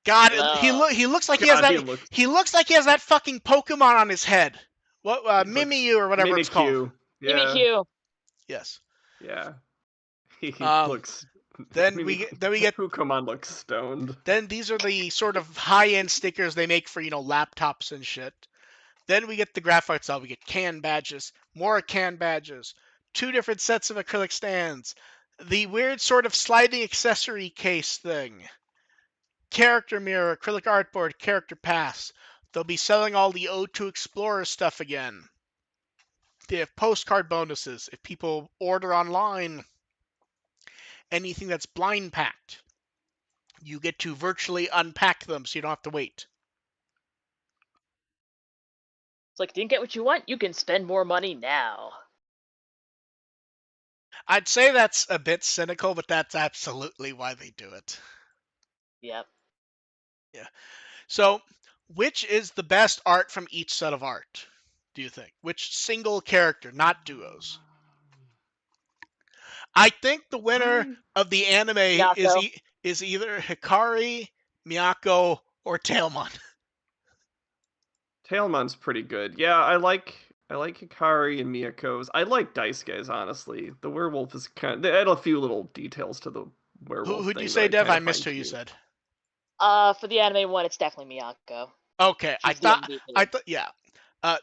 God, he looks like he has that. He looks like he has that fucking Pokemon on his head. What Mimikyu or whatever it's called. Yeah. Mimikyu. Yes. Yeah. He looks. Then we get Ukomon looks stoned. Then these are the sort of high-end stickers they make for laptops and shit. Then we get the graph art style. We get can badges, more can badges, 2 different sets of acrylic stands, the weird sort of sliding accessory case thing, character mirror, acrylic artboard, character pass. They'll be selling all the O2 Explorer stuff again. They have postcard bonuses if people order online. Anything that's blind packed, you get to virtually unpack them so you don't have to wait. like, didn't get what you want? You can spend more money now. I'd say that's a bit cynical, but that's absolutely why they do it. Yep. Yeah. So, which is the best art from each set of art, do you think? Which single character, not duos? I think the winner of the anime is either Hikari, Miyako, or Tailmon. Tailmon's pretty good. Yeah, I like Hikari and Miyako's. I like Daisuke's, honestly. The werewolf is they add a few little details to the werewolf Who'd thing you say, that Dev? I kind of missed find who you cute. said. For the anime one, it's definitely Miyako. Okay, She's the MVP. yeah.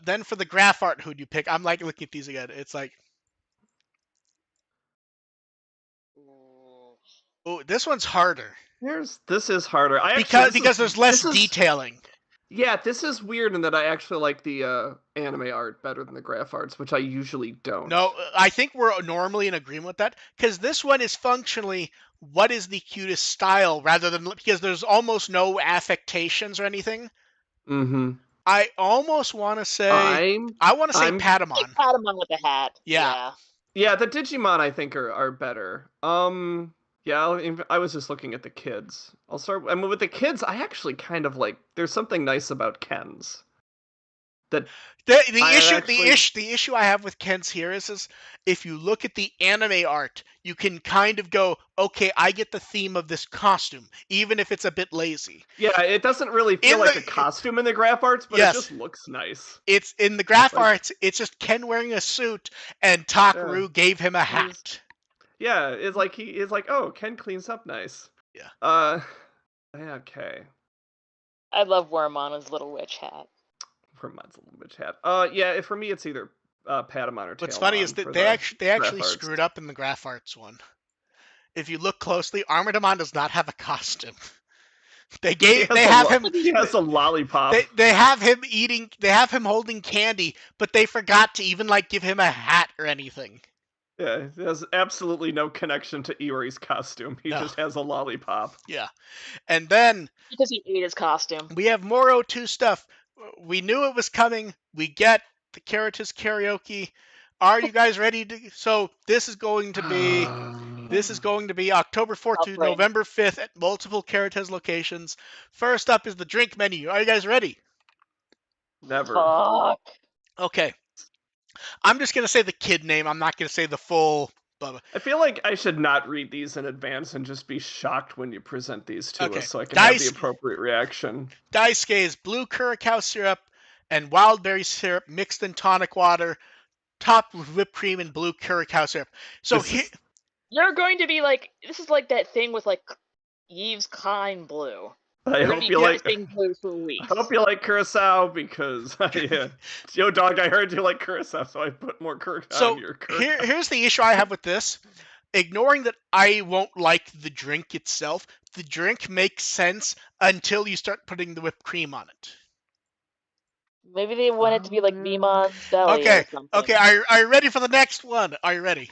Then for the graph art, who'd you pick? I'm like looking at these again. It's like, oh, this one's harder. This is harder. Because there's less detailing. Yeah, this is weird in that I actually like the anime art better than the graph arts, which I usually don't. No, I think we're normally in agreement with that, because this one is functionally what is the cutest style, rather than, because there's almost no affectations or anything. Mm-hmm. I almost want to say Patamon. Patamon with the hat. Yeah. Yeah, the Digimon I think are better. Yeah, I was just looking at the kids. I'll start. I mean, with the kids, I actually kind of like. There's something nice about Ken's. The issue I have with Ken's here is if you look at the anime art, you can kind of go, okay, I get the theme of this costume, even if it's a bit lazy. Yeah, it doesn't really feel like a costume in the graph arts, but it just looks nice. It's in the graph arts. It's just Ken wearing a suit, and Takaru gave him a hat. Yeah, it's like he is like, oh, Ken cleans up nice. Yeah. Okay. I love Wormon's little witch hat. Wormon's little witch hat. Yeah, for me it's either Patamon or Tailmon. What's funny is that they actually screwed up in the graph arts one. If you look closely, Armadamon does not have a costume. He has a lollipop. They have him holding candy, but they forgot to even give him a hat or anything. Yeah, it has absolutely no connection to Iori's costume. He just has a lollipop. Yeah. And then because he ate his costume. We have more O2 stuff. We knew it was coming. We get the Karatas karaoke. Are you guys ready to? So this is going to be October 4th to November 5th at multiple Karatas locations. First up is the drink menu. Are you guys ready? Never. Fuck. Okay. I'm just going to say the kid name. I'm not going to say the full. I feel like I should not read these in advance and just be shocked when you present these to us so I can have the appropriate reaction. Daisuke is blue curacao syrup and wild berry syrup mixed in tonic water, topped with whipped cream and blue curacao syrup. So you're going to be like, this is like that thing with Yves Klein blue. I hope you like curacao because yo dog, I heard you like curacao, so I put more curacao in your curacao. Here's the issue I have with this. Ignoring that I won't like the drink itself, the drink makes sense until you start putting the whipped cream on it. Maybe they want it to be like Veemon's belly or something. Okay, are you ready for the next one? Are you ready?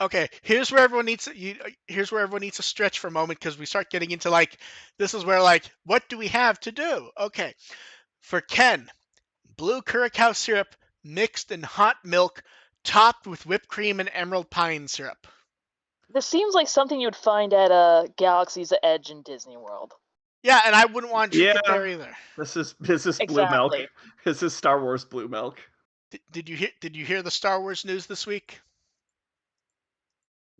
Okay, here's where everyone needs to stretch for a moment, because we start getting into this is where what do we have to do? Okay, for Ken, blue curacao syrup mixed in hot milk, topped with whipped cream and emerald pine syrup. This seems like something you'd find at Galaxy's Edge in Disney World. Yeah, and I wouldn't want to drink it there either. This is blue milk. This is Star Wars blue milk. Did you hear the Star Wars news this week?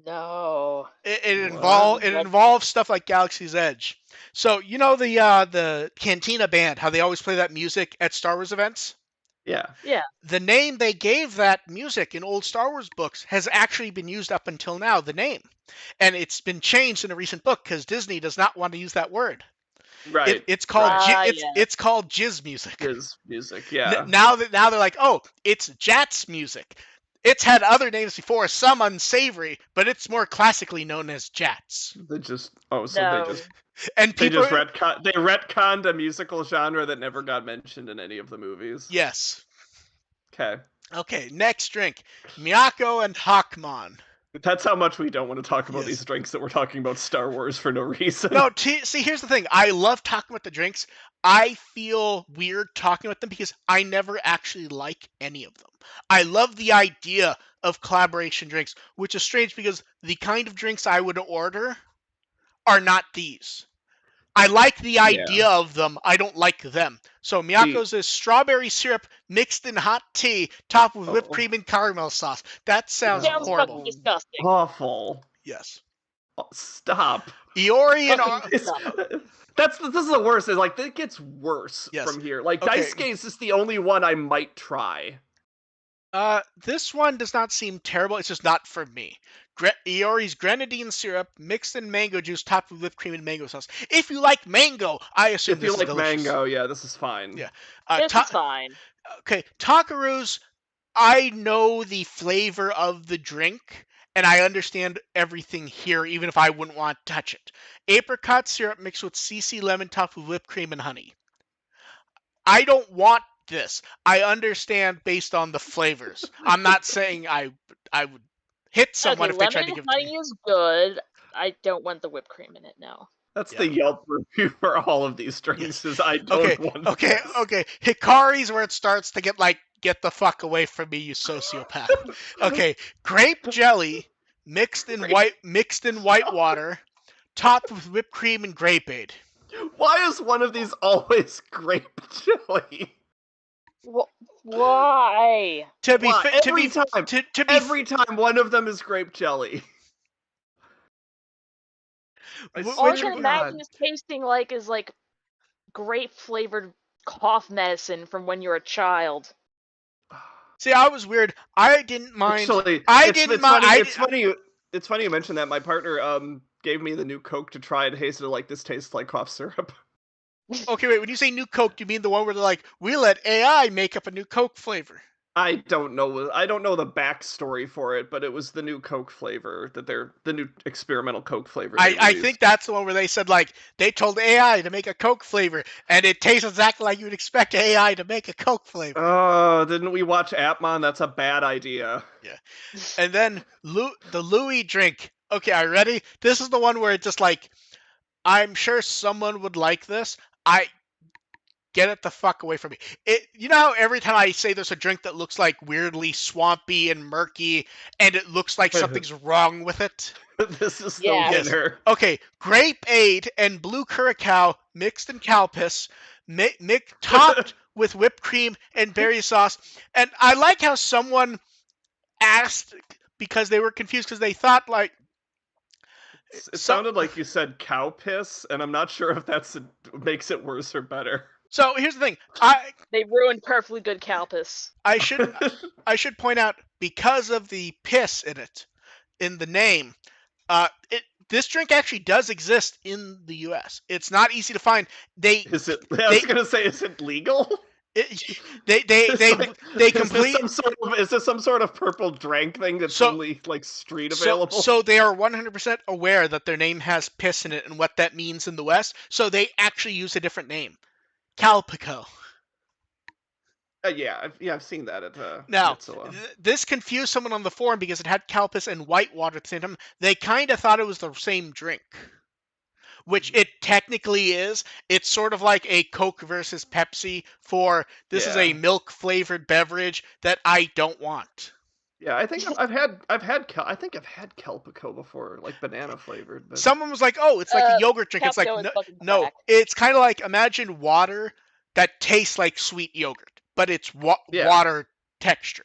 No. It involves stuff like Galaxy's Edge. So you know the Cantina band, how they always play that music at Star Wars events? Yeah. Yeah. The name they gave that music in old Star Wars books has actually been used up until now, the name. And it's been changed in a recent book because Disney does not want to use that word. Right. It's called it's called jizz music. Jizz music, yeah. Now they're like, oh, it's Jats music. It's had other names before, some unsavory, but it's more classically known as Jats. They retconned a musical genre that never got mentioned in any of the movies. Yes. Okay. Okay, next drink. Miyako and Hakmon. That's how much we don't want to talk about these drinks that we're talking about Star Wars for no reason. No, see, here's the thing. I love talking about the drinks. I feel weird talking about them because I never actually like any of them. I love the idea of collaboration drinks, which is strange because the kind of drinks I would order are not these. I like the idea of them. I don't like them. So Miyako's is strawberry syrup mixed in hot tea, topped with whipped cream and caramel sauce. That sounds horrible. Fucking disgusting. Awful. Yes. Oh, stop. Iori and this is the worst. It's like it gets worse from here. Like Daisuke's is the only one I might try. This one does not seem terrible. It's just not for me. Iori's grenadine syrup mixed in mango juice, topped with whipped cream and mango sauce. If you like mango, I assume this is delicious. If you like mango, yeah, this is fine. Yeah, this is fine. Okay, Takaru's. I know the flavor of the drink, and I understand everything here, even if I wouldn't want to touch it. Apricot syrup mixed with CC lemon, topped with whipped cream and honey. I don't want this. I understand based on the flavors. I'm not saying I would hit someone if they tried to give it to me. Lemon honey is good. I don't want the whipped cream in it, no. That's the Yelp review for all of these drinks. Is I don't want this. Okay. Hikari's where it starts to get the fuck away from me, you sociopath. Okay, grape jelly mixed in white water, topped with whipped cream and grapeade. Why is one of these always grape jelly? Why? Every time one of them is grape jelly. All I can imagine is tasting is grape flavored cough medicine from when you're a child. See, I was weird. I didn't mind. Actually, it's funny you mentioned that. My partner gave me the new Coke to try and tasted like this tastes like cough syrup. Okay, wait. When you say new Coke, do you mean the one where they're like, we let AI make up a new Coke flavor? I don't know. I don't know the backstory for it, but it was the new Coke flavor the new experimental Coke flavor. I think that's the one where they said they told AI to make a Coke flavor, and it tastes exactly like you'd expect AI to make a Coke flavor. Oh, didn't we watch Appmon? That's a bad idea. Yeah. And then the Louis drink. Okay, are you ready? This is the one where it's just I'm sure someone would like this. Get it the fuck away from me. You know how every time I say there's a drink that looks weirdly swampy and murky, and it looks like something's wrong with it? This is the winner. Okay, grapeade and blue curacao mixed in calpis, topped with whipped cream and berry sauce. And I like how someone asked because they were confused because they thought it sounded like you said cow piss, and I'm not sure if that's makes it worse or better. So here's the thing. They ruined perfectly good calpis. I should point out, because of the piss in the name, this drink actually does exist in the U.S. It's not easy to find. Is it? I was gonna say, is it legal? They complete. Is this some sort of purple drink thing that's only street available? So they are 100% aware that their name has piss in it and what that means in the West. So they actually use a different name. Calpico. I've seen that at now. This confused someone on the forum because it had calpis and white water at the same time. They kind of thought it was the same drink, which it technically is. It's sort of like a Coke versus Pepsi. This is a milk flavored beverage that I don't want. Yeah, I think I've had Calpico before, banana flavored. But... Someone was like, "Oh, it's like a yogurt drink." It's no, it's kind of like, imagine water that tastes like sweet yogurt, but it's water texture.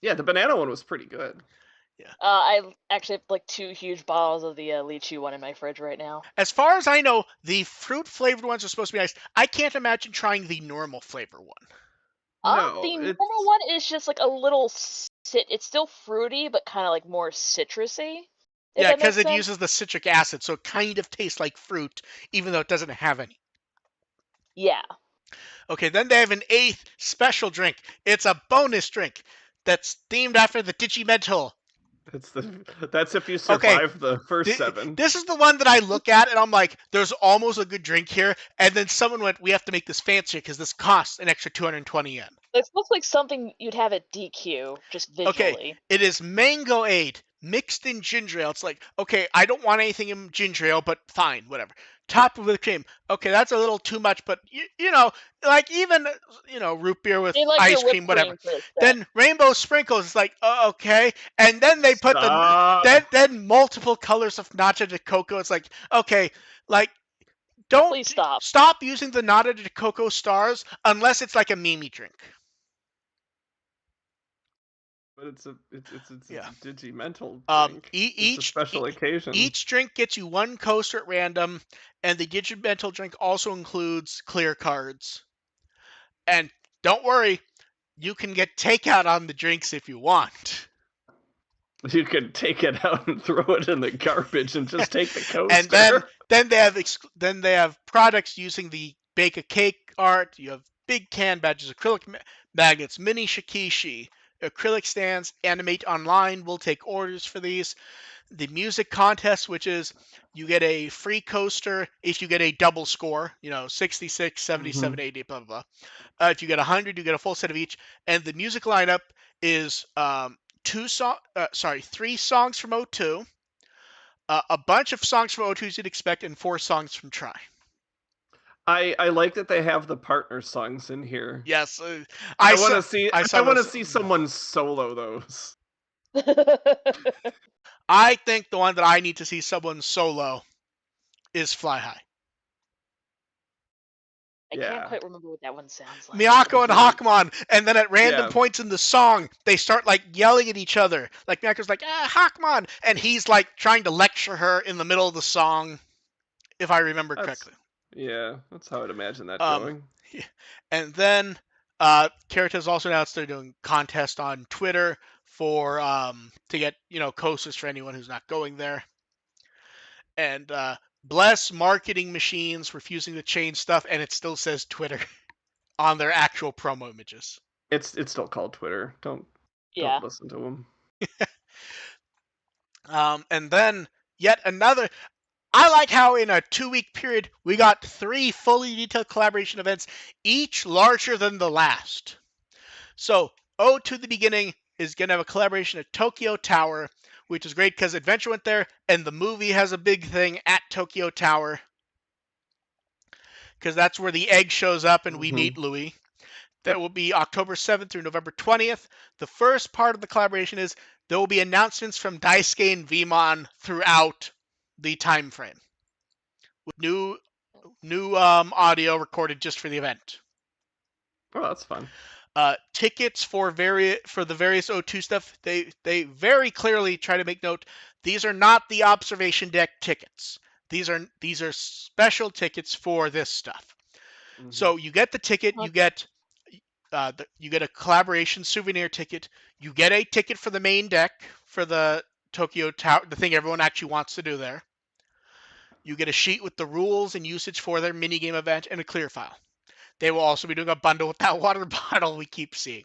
Yeah, the banana one was pretty good. Yeah. I actually have 2 huge bottles of the lychee one in my fridge right now. As far as I know, the fruit flavored ones are supposed to be nice. I can't imagine trying the normal flavor one. No, the normal one is just a little. It's still fruity, but kind of more citrusy. Yeah, because it uses the citric acid, so it kind of tastes like fruit, even though it doesn't have any. Yeah. Okay, then they have an 8th special drink. It's a bonus drink that's themed after the Digimental. That's if you survive the first 7. This is the one that I look at and I'm like, there's almost a good drink here. And then someone went, we have to make this fancier because this costs an extra 220 yen. It looks like something you'd have at DQ, just visually. Okay, it is Mangoade, mixed in ginger ale. It's like, okay, I don't want anything in ginger ale, but fine, whatever. Top with cream. Okay, that's a little too much, but you know, like even root beer with They like ice their cream, whipped whatever. cream for this stuff. Then rainbow sprinkles is like, okay, and then they put then multiple colors of nata de coco. It's like, okay, like don't Please stop. Stop using the nata de coco stars unless it's like a Mimi drink. But it's a Yeah. Digimental drink. It's a special occasion. Each drink gets you one coaster at random, and the Digimental drink also includes clear cards. And don't worry, you can get takeout on the drinks if you want. You could take it out and throw it in the garbage and just take the coaster. And then they have products using the bake a cake art. You have big can badges, acrylic magnets, mini shikishi, acrylic stands. Animate Online will take orders for these. The music contest, which is you get a free coaster if you get a double score, 66, 77, 80, blah, blah, blah. If you get 100, you get a full set of each. And the music lineup is 3 songs from O2, a bunch of songs from O2s you'd expect, and 4 songs from Try. I like that they have the partner songs in here. Yes, I want to see someone solo those. I think the one that I need to see someone solo is Fly High. I can't quite remember what that one sounds like. Miyako and Hakumon, and then at random points in the song, they start like yelling at each other. Like Miyako's like, Hakumon, and he's like trying to lecture her in the middle of the song, if I remember correctly. Yeah, that's how I'd imagine that going. And then Carrot also announced they're doing contest on Twitter for to get coasters for anyone who's not going there. And bless marketing machines refusing to change stuff, and it still says Twitter on their actual promo images. It's still called Twitter. Don't listen to them. And then yet another. I like how in a 2-week period we got 3 fully detailed collaboration events, each larger than the last. So to the Beginning is going to have a collaboration at Tokyo Tower, which is great because Adventure went there, and the movie has a big thing at Tokyo Tower because that's where the egg shows up and we meet Louis. That will be October 7th through November 20th. The first part of the collaboration is there will be announcements from Daisuke and Vmon throughout the time frame with new audio recorded just for the event. Oh, that's fun. Tickets for the various O2 stuff, they very clearly try to make note these are not the observation deck tickets. These are special tickets for this stuff. So you get the ticket, you get a collaboration souvenir ticket, you get a ticket for the main deck for the Tokyo Tower, the thing everyone actually wants to do there. You get a sheet with the rules and usage for their minigame event and a clear file. They will also be doing a bundle with that water bottle we keep seeing.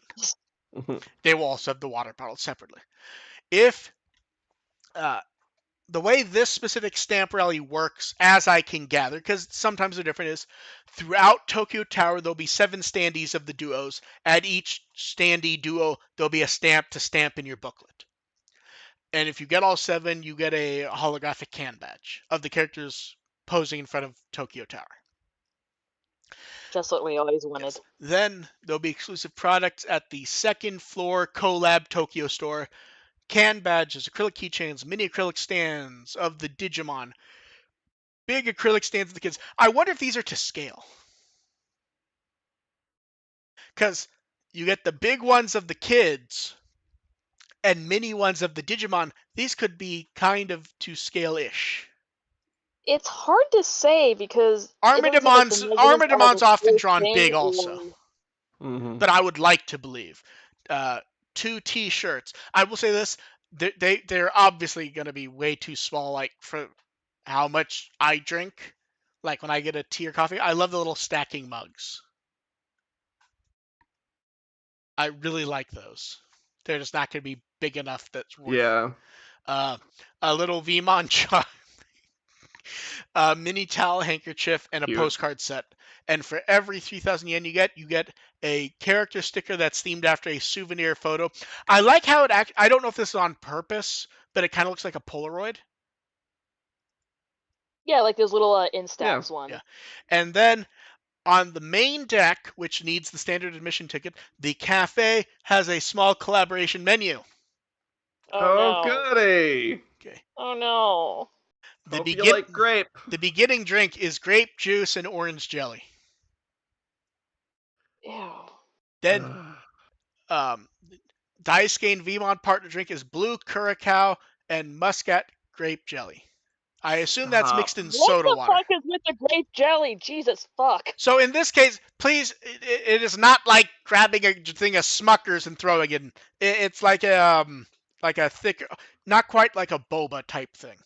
They will also have the water bottle separately. If the way this specific stamp rally works, as I can gather, because sometimes they're different, is throughout Tokyo Tower, there'll be 7 standees of the duos. At each standee duo, there'll be a stamp to stamp in your booklet. And if you get all 7, you get a holographic can badge of the characters posing in front of Tokyo Tower. Just what we always wanted. Yes. Then there'll be exclusive products at the 2nd floor Collab Tokyo store. Can badges, acrylic keychains, mini acrylic stands of the Digimon. Big acrylic stands of the kids. I wonder if these are to scale. Because you get the big ones of the kids and mini ones of the Digimon. These could be kind of to scale-ish. It's hard to say because Armademon's often drawn big also. But I would like to believe. 2 T-shirts. I will say this: they're obviously going to be way too small, like for how much I drink. Like when I get a tea or coffee, I love the little stacking mugs. I really like those. They're just not going to be big enough that's worth it. A little Vmon chime, a mini towel handkerchief, and a postcard set. And for every 3,000 yen you get a character sticker that's themed after a souvenir photo. I like how I don't know if this is on purpose, but it kind of looks like a Polaroid. Yeah, like those little Instax one. Yeah. And then on the main deck, which needs the standard admission ticket, the cafe has a small collaboration menu. Oh no. goody. Okay. Oh no. Hope you like grape. The beginning drink is grape juice and orange jelly. Ew. Then Daisuke Vmon partner drink is blue curacao and muscat grape jelly. I assume that's mixed in soda water. What the fuck is with the grape jelly? Jesus fuck. So in this case, please, it is not like grabbing a thing of Smuckers and throwing it in. It's like a thick, not quite like a boba type thing.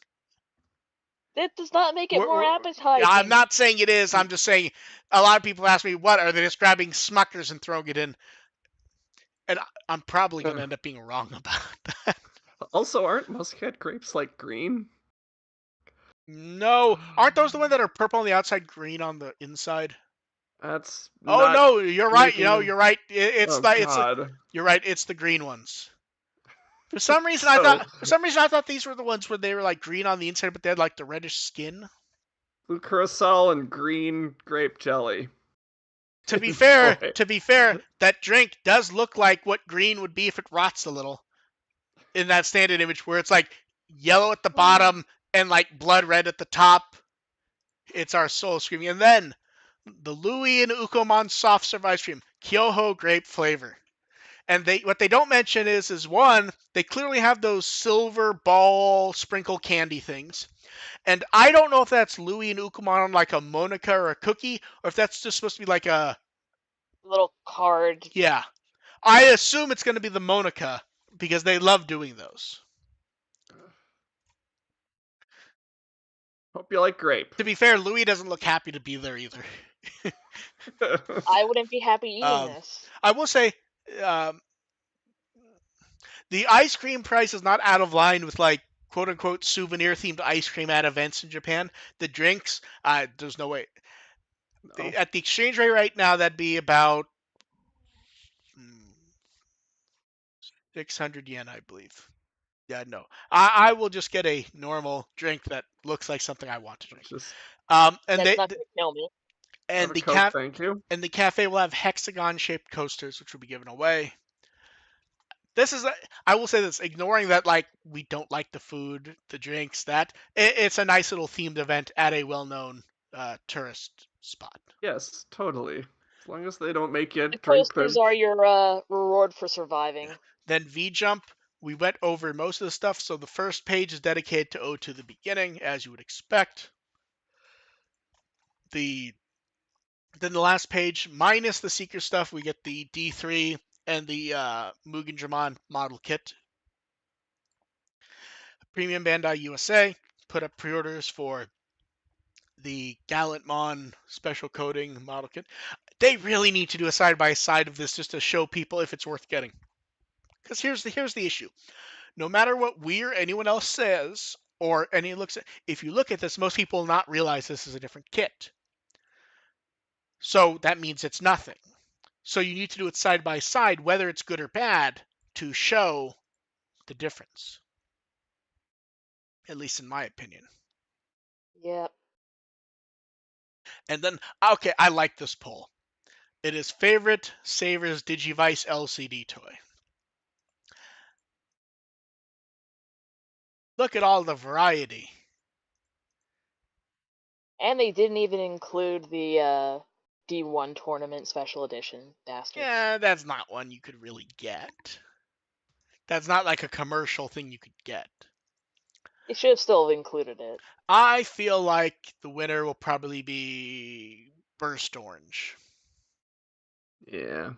That does not make it more appetizing. I'm not saying it is. I'm just saying a lot of people ask me, what, are they just grabbing Smuckers and throwing it in? And I'm probably going to end up being wrong about that. Also, aren't muscat grapes like green? No. Aren't those the ones that are purple on the outside, green on the inside? That's Oh no, you're right. You're right. You're right. It's the green ones. For some reason, I thought these were the ones where they were like green on the inside, but they had like the reddish skin. Blue curacao and green grape jelly. To be fair, that drink does look like what green would be if it rots a little. In that standard image, where it's like yellow at the bottom and like blood red at the top. It's our soul screaming. And then the Louis and Ukomon soft serve ice cream, Kyoho grape flavor. And what they don't mention is one, they clearly have those silver ball sprinkle candy things. And I don't know if that's Louis and Ukomon on like a Monica or a cookie, or if that's just supposed to be like a little card. Yeah. I assume it's going to be the Monica because they love doing those. Hope you like grape. To be fair, Louis doesn't look happy to be there either. I wouldn't be happy eating this. I will say, the ice cream price is not out of line with like quote unquote souvenir themed ice cream at events in Japan. The drinks, there's no way. No. At the exchange rate right now, that'd be about 600 yen, I believe. Yeah, no. I will just get a normal drink that looks like something I want to drink. And that's not gonna kill me. And thank you. And the cafe will have hexagon-shaped coasters, which will be given away. This is, I will say this, ignoring that, like, we don't like the food, the drinks, it's a nice little themed event at a well-known tourist spot. Yes, totally. As long as they don't make you drink. The coasters are your reward for surviving. Then V-Jump, we went over most of the stuff, so the first page is dedicated to Ode to the Beginning, as you would expect. Then the last page, minus the Seeker stuff, we get the D3 and the Mugen Dramon model kit. Premium Bandai USA put up pre-orders for the Gallantmon special coding model kit. They really need to do a side-by-side of this just to show people if it's worth getting. Because here's the issue. No matter what we or anyone else says, or any looks at, if you look at this, most people will not realize this is a different kit. So that means it's nothing. So you need to do it side by side, whether it's good or bad, to show the difference. At least in my opinion. Yep. And then, okay, I like this poll. It is favorite Savers Digivice LCD toy. Look at all the variety. And they didn't even include the D1 tournament special edition, bastards. Yeah, that's not one you could really get. That's not like a commercial thing you could get. They should have still included it. I feel like the winner will probably be Burst Orange. Yeah.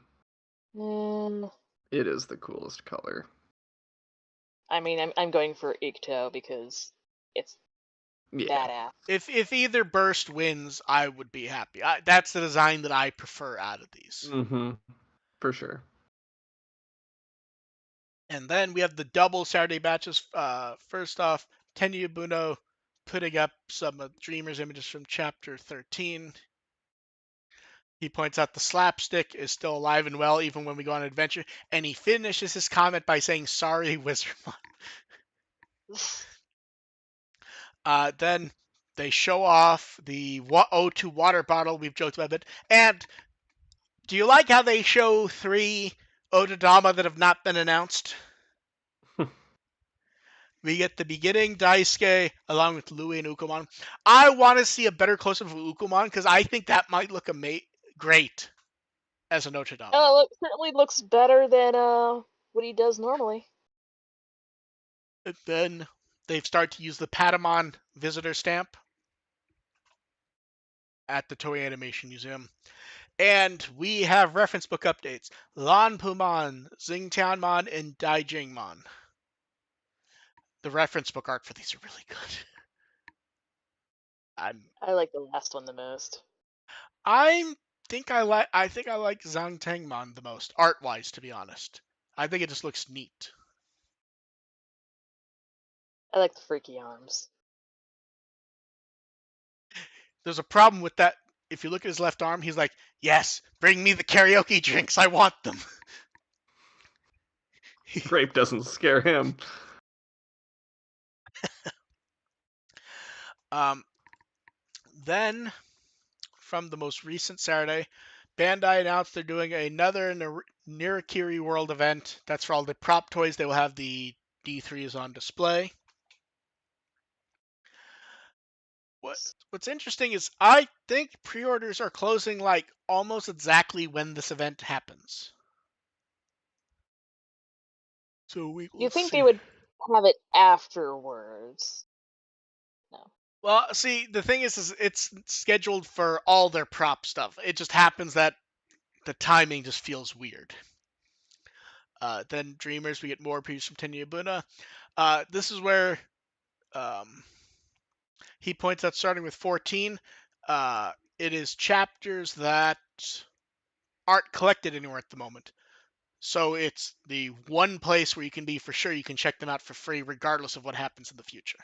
It is the coolest color. I mean, I'm going for Ikto because it's badass. If either Burst wins, I would be happy. That's the design that I prefer out of these. Mm-hmm. For sure. And then we have the double Saturday batches. First off, Tenya Buno putting up some Dreamers images from Chapter 13. He points out the slapstick is still alive and well even when we go on an adventure. And he finishes his comment by saying, sorry, Wizardmon. Then they show off the O2 water bottle we've joked about it. And do you like how they show 3 Odadama that have not been announced? We get the beginning Daisuke along with Louie and Ukomon. I want to see a better close-up of Ukomon because I think that might look great as an Odadama. Oh, it certainly looks better than what he does normally. And then they've started to use the Patamon visitor stamp at the Toei Animation Museum. And we have reference book updates. Lanpumon, Xingtianmon, and Daijingmon. The reference book art for these are really good. I like the last one the most. I think I like Zhangtangmon the most, art-wise, to be honest. I think it just looks neat. I like the freaky arms. There's a problem with that. If you look at his left arm, he's like, yes, bring me the karaoke drinks. I want them. Grape doesn't scare him. Then, from the most recent Saturday, Bandai announced they're doing another Nirikiri World event. That's for all the prop toys. They will have the D3s on display. What's interesting is I think pre-orders are closing like almost exactly when this event happens. So we will You think see. they would have it afterwards? No. Well, see, the thing is it's scheduled for all their prop stuff. It just happens that the timing just feels weird. Then Dreamers, we get more previews from Tenya Buna. This is where he points out, starting with 14, it is chapters that aren't collected anywhere at the moment. So it's the one place where you can be for sure you can check them out for free, regardless of what happens in the future.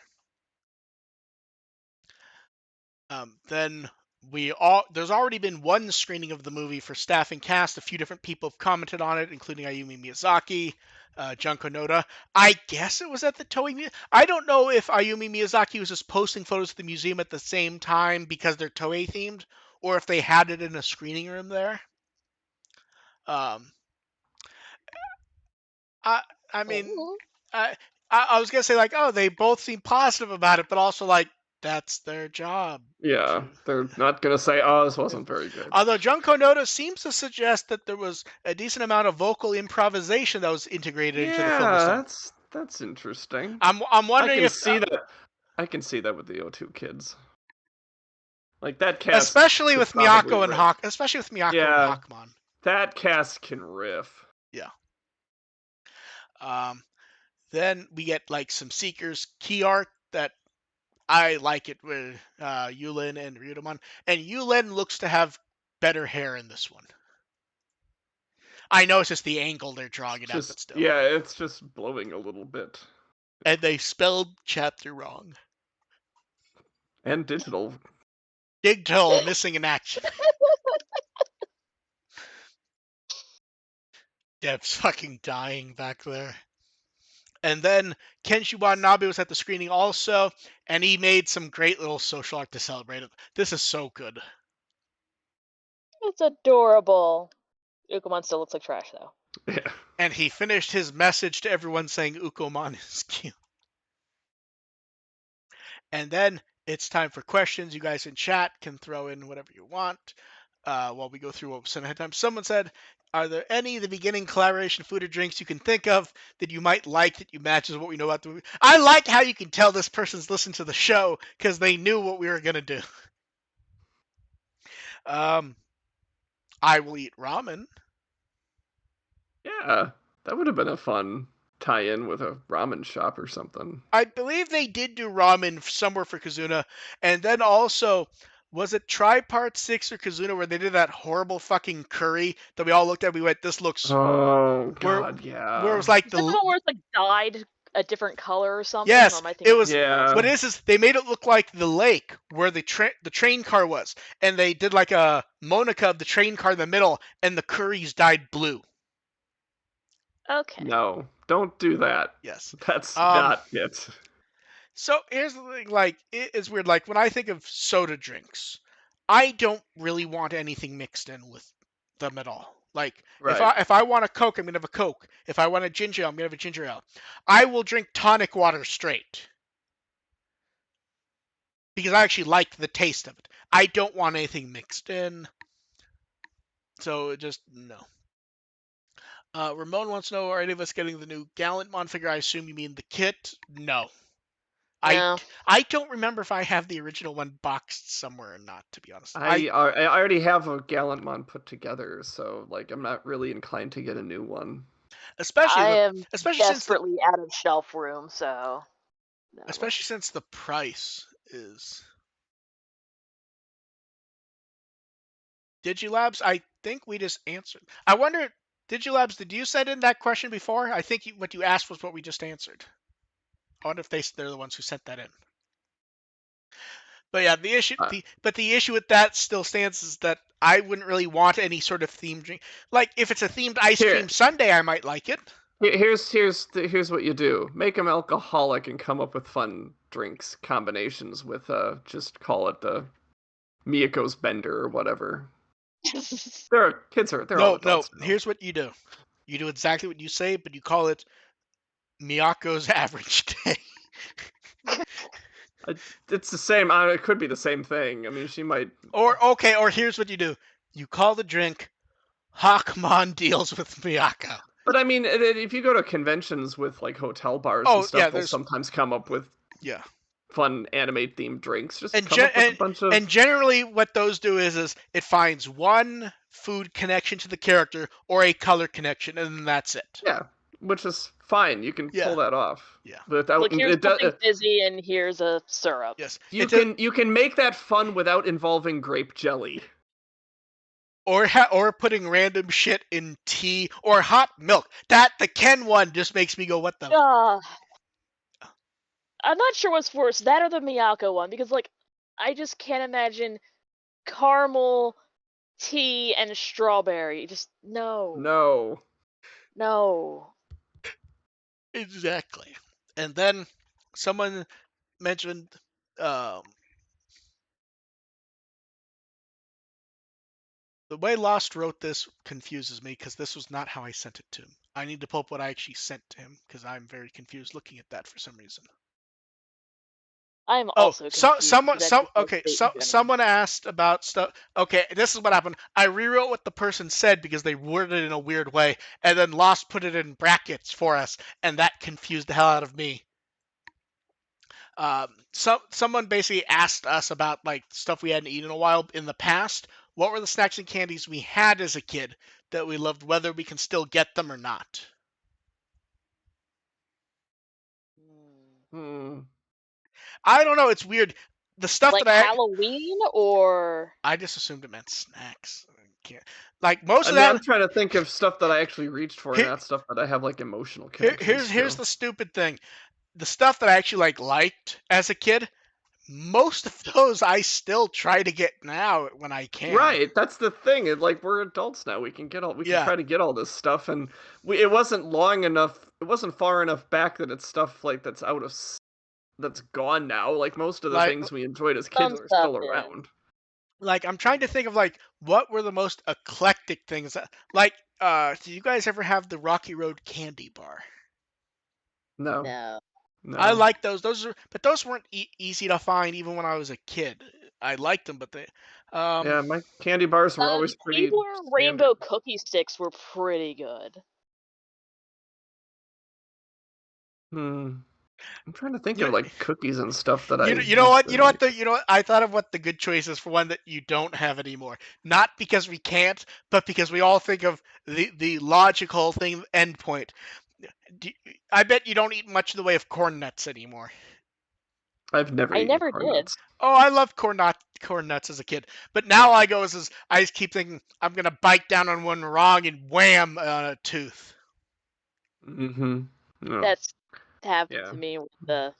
Then there's already been one screening of the movie for staff and cast. A few different people have commented on it, including Ayumi Miyazaki, Junko Noda. I guess it was at the Toei Museum. I don't know if Ayumi Miyazaki was just posting photos of the museum at the same time because they're Toei themed, or if they had it in a screening room there. I mean, I was gonna say like, oh, they both seem positive about it, but also like that's their job. Yeah, they're not gonna say, "Oh, this wasn't very good." Although Junko Noda seems to suggest that there was a decent amount of vocal improvisation that was integrated into the film. Yeah, that's interesting. I'm wondering if I can see that with the O2 kids. Like that cast, especially with Miyako and Hakamon. That cast can riff. Yeah. Then we get like some Seekers key art that I like it with Yulin and Ryudomon. And Yulin looks to have better hair in this one. I know it's just the angle they're drawing it at, but still. Yeah, it's just blowing a little bit. And they spelled chapter wrong. And digital. Digital missing in action. Dev's fucking dying back there. And then Kenshi Watanabe was at the screening also, and he made some great little social art to celebrate it. This is so good. It's adorable. Ukomon still looks like trash, though. Yeah. And he finished his message to everyone saying Ukomon is cute. And then it's time for questions. You guys in chat can throw in whatever you want while we go through what was said ahead of time. Someone said, are there any of the beginning collaboration food or drinks you can think of that you might like that you matches what we know about the movie? I like how you can tell this person's listened to the show because they knew what we were going to do. I will eat ramen. Yeah, that would have been a fun tie-in with a ramen shop or something. I believe they did do ramen somewhere for Kazuna. And then also, was it Tripart 6 or Kazuna where they did that horrible fucking curry that we all looked at? We went, this looks... Oh, God, yeah. Where it was like the one where it's like dyed a different color or something? Yes, or it was... Yeah. What it is they made it look like the lake where the train car was. And they did like a Monica of the train car in the middle, and the curries dyed blue. Okay. No, don't do that. Yes. That's not it. So here's the thing, like, it's weird. Like, when I think of soda drinks, I don't really want anything mixed in with them at all. Like, Right. if I want a Coke, I'm gonna have a Coke. If I want a ginger ale, I'm gonna have a ginger ale. I will drink tonic water straight because I actually like the taste of it. I don't want anything mixed in. So just no. Ramon wants to know, are any of us getting the new Gallantmon figure? I assume you mean the kit. No. No. I don't remember if I have the original one boxed somewhere or not, to be honest. I already have a Gallantmon put together, so like I'm not really inclined to get a new one. I am especially desperately out of shelf room, so no. Especially since the price is Digilabs. I think we just answered. I wonder, Digilabs, did you send in that question before? I think what you asked was what we just answered. I wonder if they're the ones who sent that in. But yeah, the issue with that still stands is that I wouldn't really want any sort of themed drink. Like, if it's a themed ice cream sundae, I might like it. Here's what you do: make them alcoholic and come up with fun drinks combinations with just call it the Miyako's Bender or whatever. They're all adults. No. Here's what you do: you do exactly what you say, but you call it Miyako's Average Day. It's the same. It could be the same thing. I mean, she might. Or here's what you do: you call the drink Hawkmon Deals with Miyako. But I mean, if you go to conventions with like hotel bars and stuff, they'll sometimes come up with fun anime themed drinks. Just come up with a bunch of. And generally, what those do is it finds one food connection to the character or a color connection, and then that's it. Yeah, which is fine. You can pull that off. Yeah. Without, like, here's something fizzy and here's a syrup. Yes. You can make that fun without involving grape jelly. Or putting random shit in tea or hot milk. The Ken one just makes me go, what the? I'm not sure what's worse, that or the Miyako one, because like I just can't imagine caramel, tea, and strawberry. Just no. Exactly. And then someone mentioned the way Lost wrote this confuses me because this was not how I sent it to him. I need to pull up what I actually sent to him because I'm very confused looking at that for some reason. I'm also confused. Someone asked about stuff. Okay, this is what happened. I rewrote what the person said because they worded it in a weird way, and then Lost put it in brackets for us, and that confused the hell out of me. Someone basically asked us about like stuff we hadn't eaten in a while in the past. What were the snacks and candies we had as a kid that we loved, whether we can still get them or not? I don't know. It's weird. The stuff like that Halloween, or I just assumed it meant snacks. Like most of that. I'm trying to think of stuff that I actually reached for, not stuff that I have like emotional connections. Here's the stupid thing: the stuff that I actually liked as a kid. Most of those I still try to get now when I can. Right, that's the thing. Like, we're adults now. We can can try to get all this stuff, and it wasn't long enough. It wasn't far enough back that it's stuff like that's gone now. Like most of the things we enjoyed as kids are still around. Like, I'm trying to think of like what were the most eclectic things. Like, did you guys ever have the Rocky Road candy bar? No. I like those. But those weren't easy to find even when I was a kid. I liked them, but they. Yeah, my candy bars were always pretty. Keebler rainbow cookie sticks were pretty good. I'm trying to think of like cookies and stuff that you know what I thought of what the good choice is for one that you don't have anymore. Not because we can't, but because we all think of the logical thing endpoint. I bet you don't eat much in the way of corn nuts anymore. I've never eaten corn nuts. Oh, I loved corn nuts as a kid, but now I just keep thinking I'm gonna bite down on one wrong and wham on a tooth. No. That's happened to me with the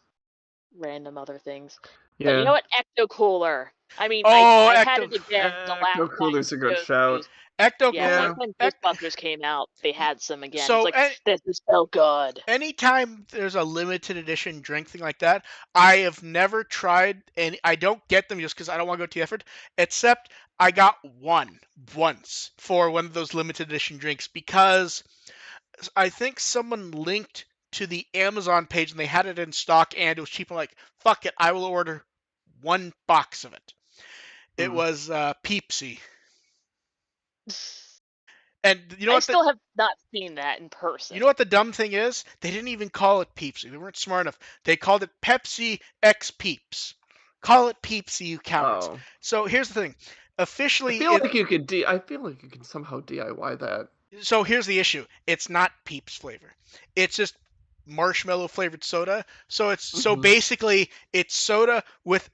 random other things. Yeah. But you know what? Ecto Cooler. I mean, I had it again the last Ecto Cooler's a good shout. Ecto Yeah, when Ghostbusters came out, they had some again. So, it's like, this is so good. Anytime there's a limited edition drink thing like that, I have never tried, and I don't get them just because I don't want to go to the effort, except I got one once for one of those limited edition drinks because I think someone linked to the Amazon page and they had it in stock and it was cheap. I'm like, fuck it, I will order one box of it. It was Peepsy. And you know I still have not seen that in person. You know what the dumb thing is? They didn't even call it Peepsy. They weren't smart enough. They called it Pepsi X Peeps. Call it Peepsy, you cowards. Oh. So here's the thing. Officially, I feel like you could somehow DIY that. So here's the issue. It's not Peeps flavor. It's just marshmallow flavored soda. So so basically it's soda with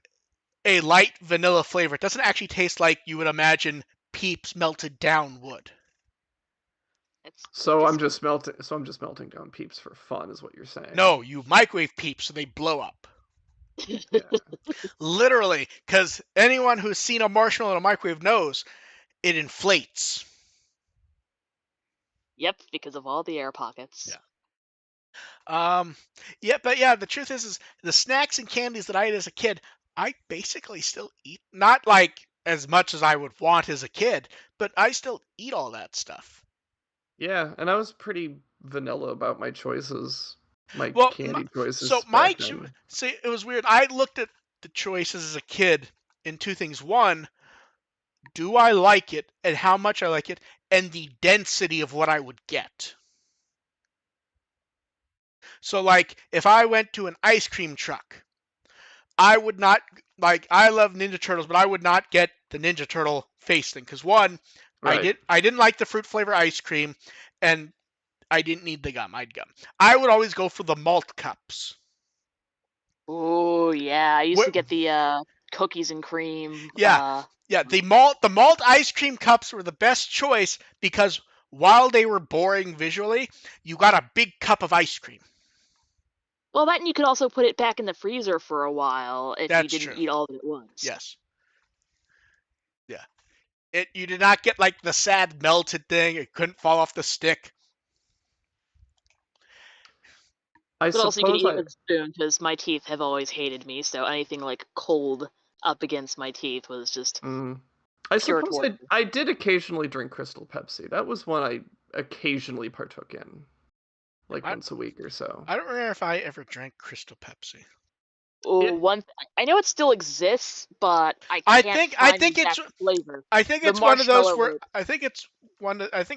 a light vanilla flavor. It doesn't actually taste like you would imagine Peeps melted down would. So I'm just melting down Peeps for fun, is what you're saying. No, you microwave Peeps so they blow up. Yeah. Literally, because anyone who's seen a marshmallow in a microwave knows it inflates. Yep, because of all the air pockets. Yeah. But yeah, the truth is the snacks and candies that I ate as a kid, I basically still eat. Not like as much as I would want as a kid, but I still eat all that stuff. Yeah, and I was pretty vanilla about my choices, candy choices. So see, it was weird. I looked at the choices as a kid in two things. One, do I like it and how much I like it, and the density of what I would get. So, like, if I went to an ice cream truck, I would not, like, I love Ninja Turtles, but I would not get the Ninja Turtle face thing. Because, one, I didn't like the fruit flavor ice cream, and I didn't need the gum. I'd gum. I would always go for the malt cups. Oh, yeah. I used to get the cookies and cream. Yeah. The malt ice cream cups were the best choice because while they were boring visually, you got a big cup of ice cream. Well, that and you could also put it back in the freezer for a while if you didn't eat all of it at once. Yes. Yeah. You did not get like the sad melted thing. It couldn't fall off the stick. But also you could eat it with a spoon because my teeth have always hated me, so anything like cold up against my teeth was just I suppose I did occasionally drink Crystal Pepsi. That was one I occasionally partook in, like once a week or so. I don't remember if I ever drank Crystal Pepsi. I know it still exists, but I think it's flavor. I think it's one of those where I think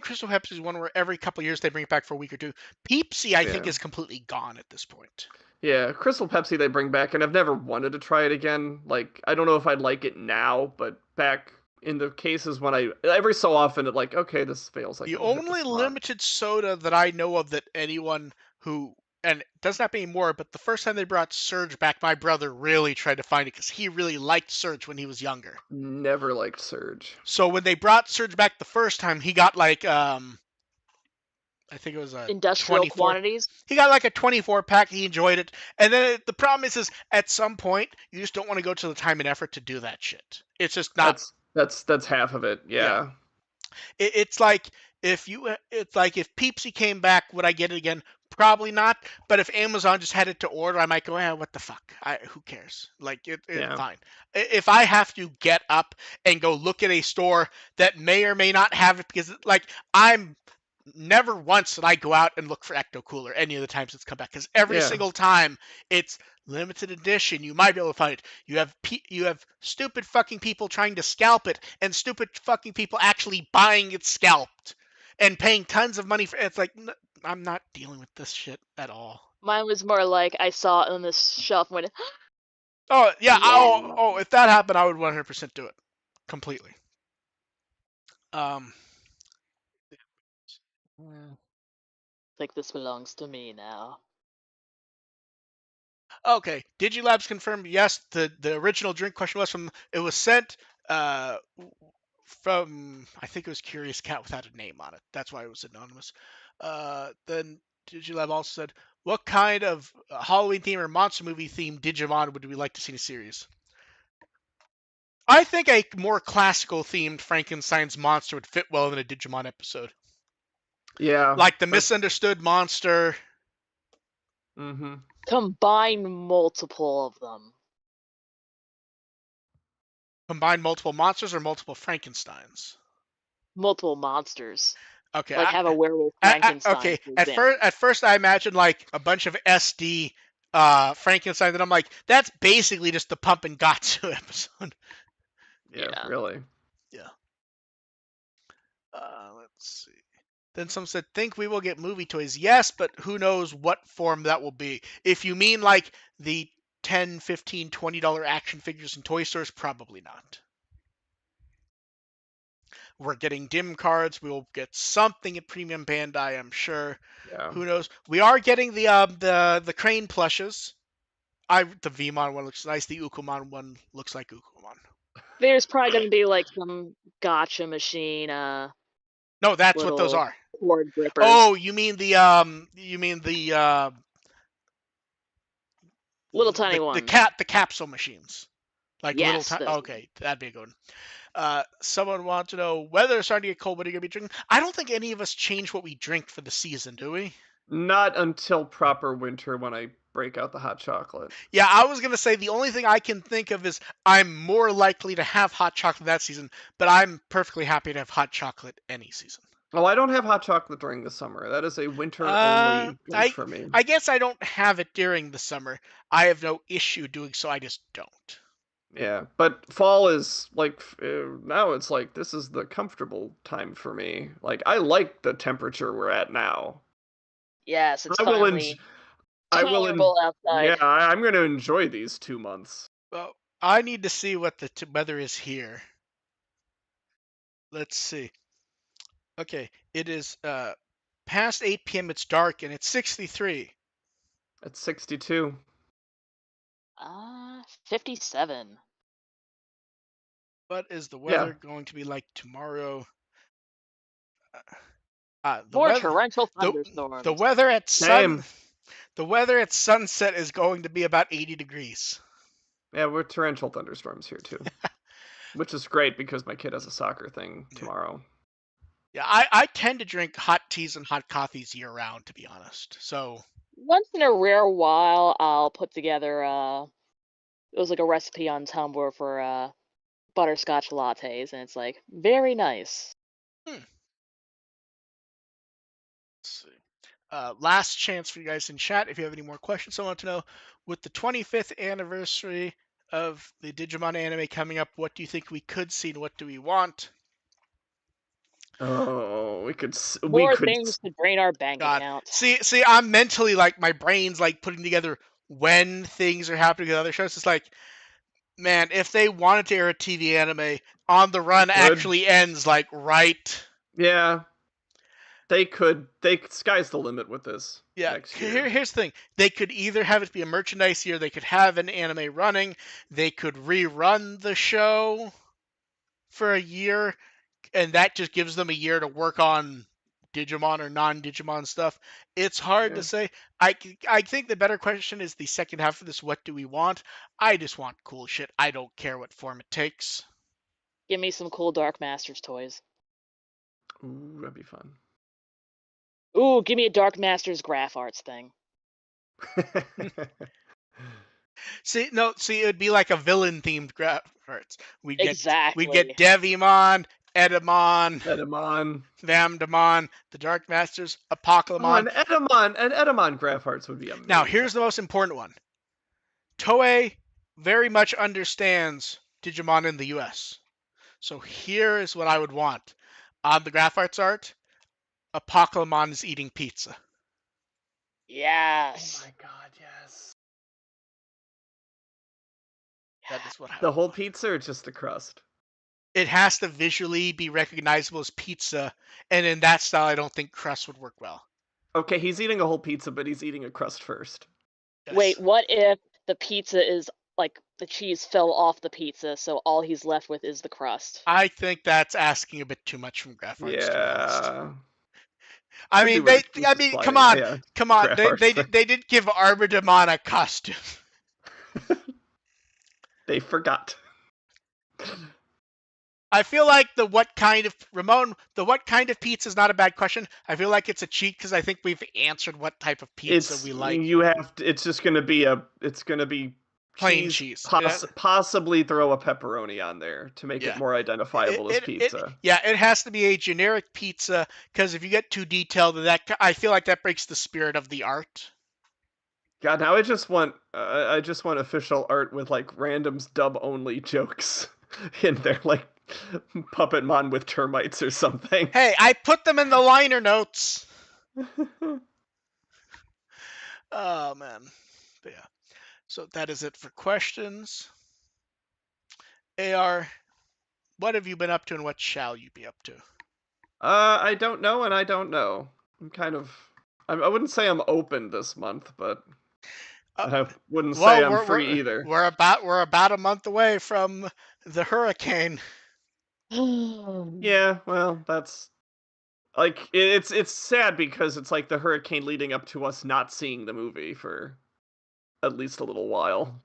Crystal Pepsi is one where every couple of years they bring it back for a week or two. Peepsy, I think, is completely gone at this point. Yeah, Crystal Pepsi they bring back, and I've never wanted to try it again. Like, I don't know if I'd like it now, but back in the cases when every so often it like, okay, this fails. Like the only limited soda that I know of that anyone who, and it doesn't happen anymore, but the first time they brought Surge back, my brother really tried to find it because he really liked Surge when he was younger. Never liked Surge. So when they brought Surge back the first time, he got like I think it was a industrial 24 quantities. He got like a 24 pack. He enjoyed it, and then the problem is at some point you just don't want to go to the time and effort to do that shit. It's just not. That's half of it. Yeah. It's like if Peepsy came back, would I get it again? Probably not. But if Amazon just had it to order, I might go, what the fuck? Who cares? Like, it's fine. If I have to get up and go look at a store that may or may not have it, because like I'm never once did I go out and look for Ecto Cooler any of the times it's come back, because every single time it's limited edition. You might be able to find it. You have stupid fucking people trying to scalp it, and stupid fucking people actually buying it scalped and paying tons of money for it. It's like, I'm not dealing with this shit at all. Mine was more like I saw it on this shelf and went, oh yeah. Oh, if that happened, I would 100% do it completely. Like, this belongs to me now. Okay, Digilabs confirmed yes. The original drink question was sent from, I think it was Curious Cat without a name on it. That's why it was anonymous. Then Digilab also said, what kind of Halloween theme or monster movie theme Digimon would we like to see in a series? I think a more classical themed Frankenstein's monster would fit well in a Digimon episode. Yeah. Like the misunderstood monster. Mm-hmm. Combine multiple of them. Combine multiple monsters or multiple Frankensteins? Multiple monsters. Okay. Like have a werewolf Frankenstein, okay. for example. At first, I imagined like a bunch of SD Frankenstein. Then I'm like, that's basically just the Pump and Gatsu episode. Yeah. Really. Yeah. Let's see. Then some said, think we will get movie toys. Yes, but who knows what form that will be. If you mean like the $10, $15, $20 action figures in toy stores, probably not. We're getting dim cards. We will get something at Premium Bandai, I'm sure. Yeah. Who knows? We are getting the crane plushes. The Vmon one looks nice. The Ukumon one looks like Ukumon. There's probably going to be like some gotcha machine. No, that's what those are. Cord grippers. Oh, you mean the little tiny ones. The capsule machines. Like yes, little okay, that'd be a good one. Someone wants to know whether it's starting to get cold. What are you gonna be drinking? I don't think any of us change what we drink for the season, do we? Not until proper winter when I break out the hot chocolate. Yeah, I was gonna say the only thing I can think of is I'm more likely to have hot chocolate that season, but I'm perfectly happy to have hot chocolate any season. Oh, I don't have hot chocolate during the summer. That is a winter-only drink for me. I guess I don't have it during the summer. I have no issue doing so. I just don't. Yeah, but fall is like now it's like this is the comfortable time for me. Like I like the temperature we're at now. Yes, it's finally tolerable outside. Yeah, I'm going to enjoy these 2 months. Well, I need to see what the weather is here. Let's see. Okay, it is past 8 p.m. It's dark and it's 63. It's 62. 57. What is the weather going to be like tomorrow? More torrential thunderstorms. The weather at the weather at sunset is going to be about 80 degrees. Yeah, we're torrential thunderstorms here too. Which is great because my kid has a soccer thing tomorrow. Yeah, I tend to drink hot teas and hot coffees year round, to be honest. So once in a rare while, I'll put together it was like a recipe on Tumblr for butterscotch lattes, and it's like very nice. Let's see. Last chance for you guys in chat. If you have any more questions, I want to know, with the 25th anniversary of the Digimon anime coming up, what do you think we could see and what do we want? Oh, we could things to drain our bank account. See, I'm mentally like my brain's like putting together when things are happening with other shows. It's like, man, if they wanted to air a TV anime, On the Run actually ends like right. Yeah. They could. Sky's the limit with this. Yeah. Next year. Here's the thing: they could either have it be a merchandise year, they could have an anime running, they could rerun the show for a year, and that just gives them a year to work on Digimon or non-Digimon stuff. It's hard to say. I think the better question is the second half of this. What do we want? I just want cool shit. I don't care what form it takes. Give me some cool Dark Masters toys. Ooh, that'd be fun. Ooh, give me a Dark Masters graph arts thing. See, it would be like a villain-themed graph arts. We'd get Devimon, Edamon, Vamdamon, the Dark Masters, Apocalypse. Oh, an Edamon graph arts would be amazing. Now, here's the most important one. Toei very much understands Digimon in the US. So here is what I would want. On the graph arts art, Apocalypse is eating pizza. Yes. Oh my god, yes. That is what I The whole pizza or just the crust? It has to visually be recognizable as pizza, and in that style, I don't think crust would work well. Okay, he's eating a whole pizza, but he's eating a crust first. Yes. Wait, what if the pizza is like the cheese fell off the pizza, so all he's left with is the crust? I think that's asking a bit too much from graph arts. Yeah. I mean, come on. They did give Arbidamon a costume. They forgot. I feel like the what kind of pizza is not a bad question. I feel like it's a cheat because I think we've answered what type of pizza we like. It's just gonna be Plain cheese. cheese. Possibly throw a pepperoni on there to make it more identifiable as pizza. It has to be a generic pizza because if you get too detailed, I feel like that breaks the spirit of the art. God, now I just want official art with like randoms dub only jokes in there, like Puppet Mon with termites or something. Hey, I put them in the liner notes. Oh man, but yeah. So that is it for questions. AR, what have you been up to, and what shall you be up to? I don't know, and I don't know. I wouldn't say I'm open this month, but I wouldn't say I'm free either. We're about a month away from the hurricane. Yeah, well, that's like it's sad because it's like the hurricane leading up to us not seeing the movie for at least a little while.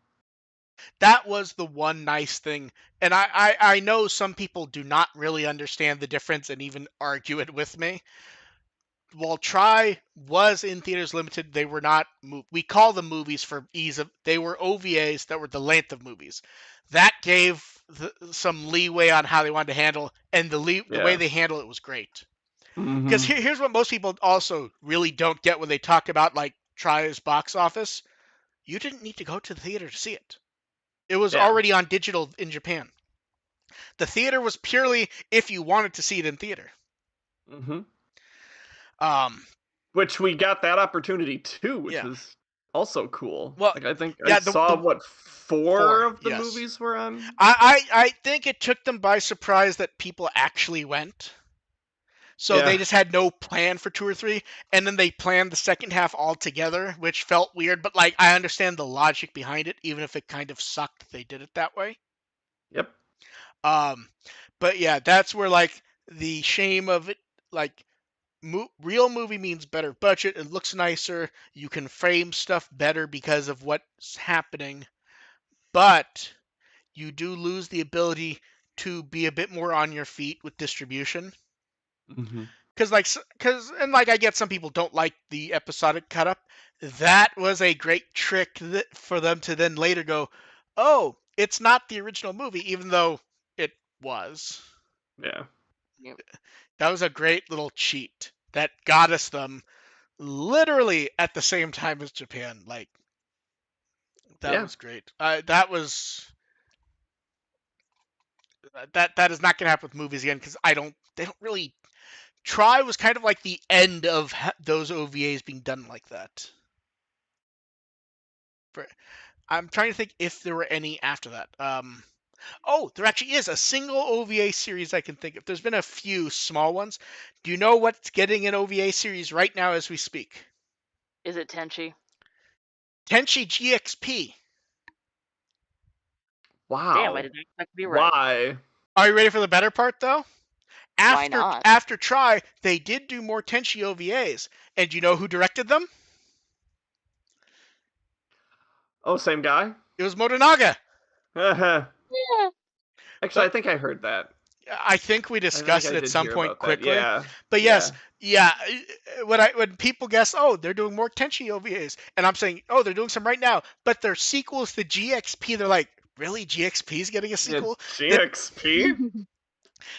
That was the one nice thing, and I know some people do not really understand the difference and even argue it with me. While Try was in theaters limited, they were not. We call them movies for ease of. They were OVAs that were the length of movies. That gave some leeway on how they wanted to handle, and the way they handle it was great. Because here's what most people also really don't get when they talk about like Try's box office. You didn't need to go to the theater to see it. It was already on digital in Japan. The theater was purely if you wanted to see it in theater. Which we got that opportunity too, which was also cool. Well, like I think I saw what four of the movies were on. I think it took them by surprise that people actually went. So they just had no plan for 2 or 3, and then they planned the second half all together, which felt weird. But like I understand the logic behind it, even if it kind of sucked. They did it that way. Yep. But yeah, that's where like the shame of it, like real movie means better budget. It looks nicer. You can frame stuff better because of what's happening, but you do lose the ability to be a bit more on your feet with distribution. Because I get some people don't like the episodic cut up. That was a great trick for them to then later go, oh, it's not the original movie, even though it was. Yeah. Yep. That was a great little cheat that got us them literally at the same time as Japan. Like, that was great. That is not going to happen with movies again because they don't really. Try was kind of like the end of those OVAs being done like that. I'm trying to think if there were any after that. Oh, there actually is a single OVA series I can think of. There's been a few small ones. Do you know what's getting an OVA series right now as we speak? Is it Tenchi? Tenchi GXP. Wow. Damn, I didn't expect to be right. Why? Are you ready for the better part, though? Why not? After Try, they did do more Tenchi OVAs. And do you know who directed them? Oh, same guy? It was Motonaga. Yeah. Actually, I think I heard that. I think we discussed it at some point quickly. Yeah. But yes, when people guess, oh, they're doing more Tenchi OVAs, and I'm saying, oh, they're doing some right now, but they're sequels to GXP. They're like, really, GXP is getting a sequel? Yeah, GXP?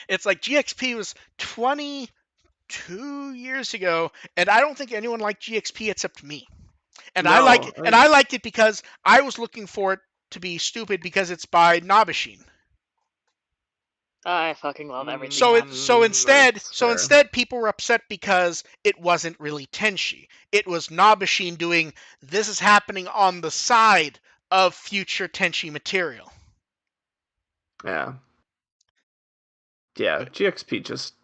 It's like GXP was 22 years ago, and I don't think anyone liked GXP except me. And I liked it because I was looking for it to be stupid because it's by Nabashin. I fucking love everything. So instead, people were upset because it wasn't really Tenchi. It was Nabashin doing this is happening on the side of future Tenchi material. Yeah. Yeah, GXP just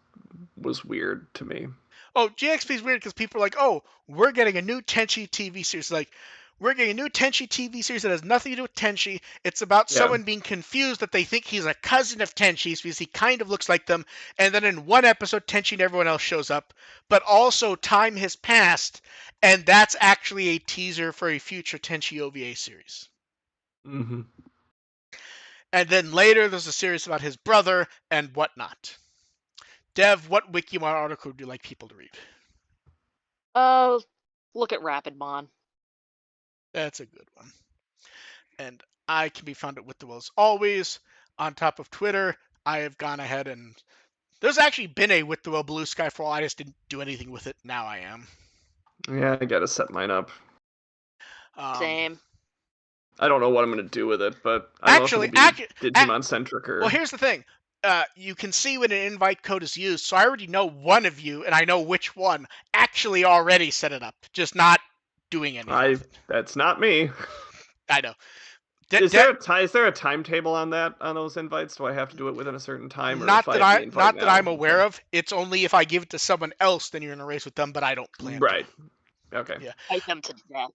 was weird to me. Oh, GXP is weird because people are like, oh, we're getting a new Tenchi TV series. Like, we're getting a new Tenchi TV series that has nothing to do with Tenchi. It's about someone being confused that they think he's a cousin of Tenchi's because he kind of looks like them. And then in one episode, Tenchi and everyone else shows up. But also, time has passed, and that's actually a teaser for a future Tenchi OVA series. Mm-hmm. And then later there's a series about his brother and whatnot. Dev, what Wikimon article do you like people to read? Look at Rapidmon. That's a good one. And I can be found at With the Will as always. On top of Twitter, I have gone ahead and there's actually been a With the Will Blue Sky for all. I just didn't do anything with it. Now I am. Yeah, I gotta set mine up. Same. I don't know what I'm gonna do with it, but I don't know if it'll be Digimon centric or. Well, here's the thing. You can see when an invite code is used, so I already know one of you, and I know which one actually already set it up, just not doing anything with it. That's not me. I know. Is there a timetable on those invites? Do I have to do it within a certain time, or not if that I have the invite not now? that I'm aware of. It's only if I give it to someone else, then you're in a race with them. But I don't plan Right. to. Okay. Yeah. Fight them to death.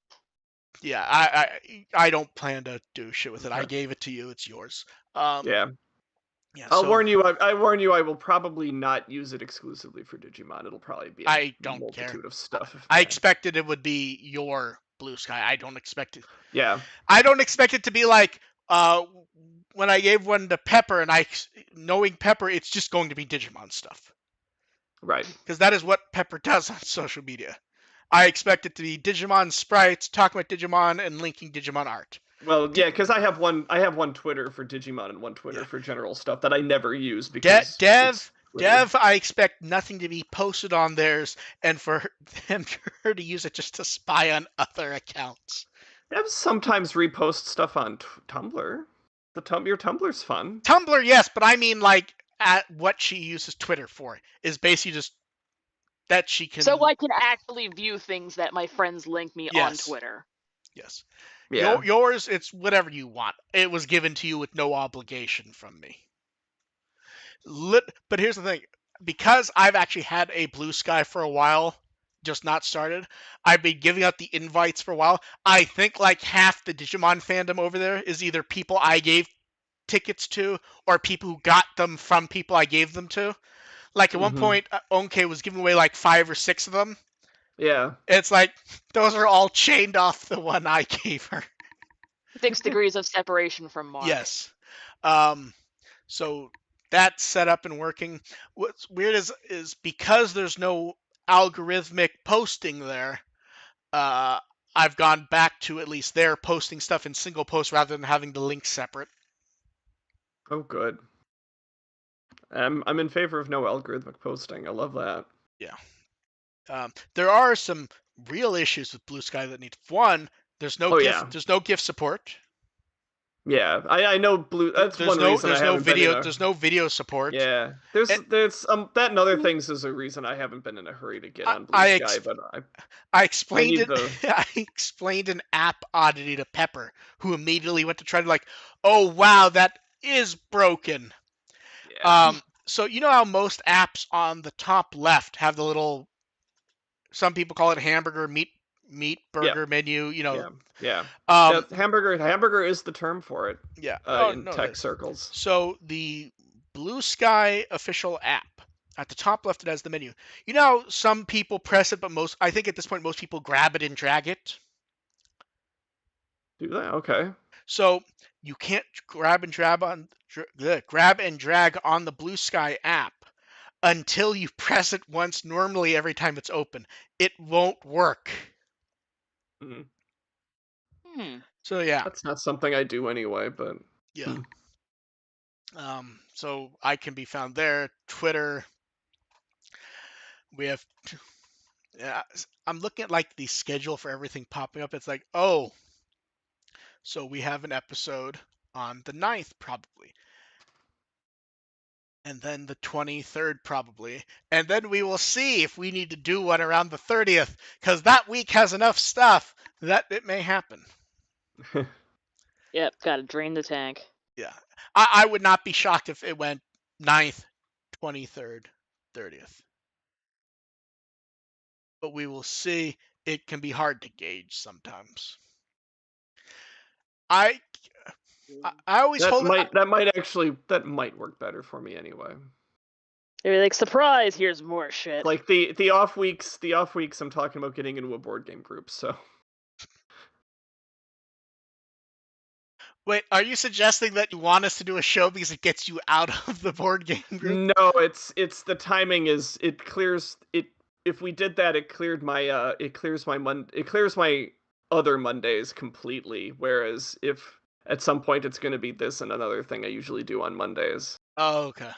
Yeah, I don't plan to do shit with it. Okay. I gave it to you. It's yours. Yeah. Yeah. I'll warn you. I warn you. I will probably not use it exclusively for Digimon. It'll probably be a multitude of stuff. I expected it would be your Blue Sky. I don't expect it. Yeah. I don't expect it to be like when I gave one to Pepper, and knowing Pepper, it's just going to be Digimon stuff. Right. Because that is what Pepper does on social media. I expect it to be Digimon sprites, talking about Digimon, and linking Digimon art. Well, yeah, because I have one Twitter for Digimon and one Twitter for general stuff that I never use because Dev, I expect nothing to be posted on theirs, and for her to use it just to spy on other accounts. Dev sometimes reposts stuff on Tumblr. Your Tumblr's fun. Tumblr, yes, but I mean like at what she uses Twitter for is basically just that she can. So I can actually view things that my friends link me on Twitter. Yes. Yeah. Yours, it's whatever you want. It was given to you with no obligation from me. But here's the thing. Because I've actually had a Blue Sky for a while, just not started, I've been giving out the invites for a while. I think like half the Digimon fandom over there is either people I gave tickets to or people who got them from people I gave them to. Like at one point, Onke was giving away like 5 or 6 of them. Yeah. It's like, those are all chained off the one I gave her. 6 degrees of separation from Mark. Yes. So that's set up and working. What's weird is because there's no algorithmic posting there, I've gone back to at least there posting stuff in single posts rather than having the links separate. Oh, good. I'm in favor of no algorithmic posting. I love that. Yeah. There are some real issues with Blue Sky that need. One, there's no there's no GIF support. Yeah, I know Blue. That's one reason I haven't been in a... There's no video support. Yeah, there's that and other things is a reason I haven't been in a hurry to get on Blue Sky. But I explained it. I explained an app oddity to Pepper, who immediately went to try to like, oh wow, that is broken. Yeah. So you know how most apps on the top left have the little, some people call it hamburger meat burger menu. You know. Yeah. Hamburger is the term for it. Yeah. In tech circles. So the Blue Sky official app, at the top left, it has the menu. You know, some people press it, but I think at this point, most people grab it and drag it. Do that? Okay. So you can't grab and drag on the Blue Sky app until you press it once. Normally, every time it's open, it won't work. So yeah, that's not something I do anyway. But yeah. So I can be found there. Twitter. We have. Yeah, I'm looking at like the schedule for everything popping up. It's like, oh, so we have an episode on the 9th probably. And then the 23rd probably. And then we will see if we need to do one around the 30th, because that week has enough stuff that it may happen. Yep, gotta drain the tank. Yeah. I would not be shocked if it went 9th, 23rd, 30th. But we will see. It can be hard to gauge sometimes. I always that might work better for me anyway. They're like, surprise, here's more shit. Like the off weeks I'm talking about getting into a board game group, so Wait, are you suggesting that you want us to do a show because it gets you out of the board game group? No, it's the timing is it clears it. If we did that, it clears my other Mondays completely. Whereas if at some point it's going to be this and another thing I usually do on Mondays. Oh, okay.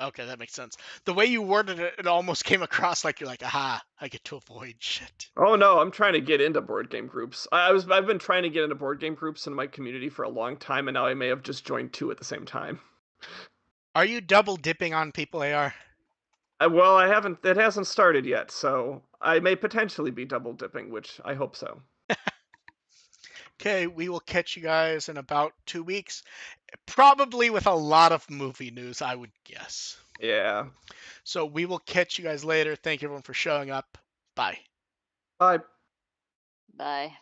Okay, that makes sense. The way you worded it, it almost came across like you're like, aha, I get to avoid shit. Oh no, I'm trying to get into board game groups. I've been trying to get into board game groups in my community for a long time, and now I may have just joined 2 at the same time. Are you double dipping on people, AR? Well, I haven't. It hasn't started yet, so I may potentially be double dipping, which I hope so. Okay, we will catch you guys in about 2 weeks. Probably with a lot of movie news, I would guess. Yeah. So we will catch you guys later. Thank you everyone for showing up. Bye. Bye. Bye.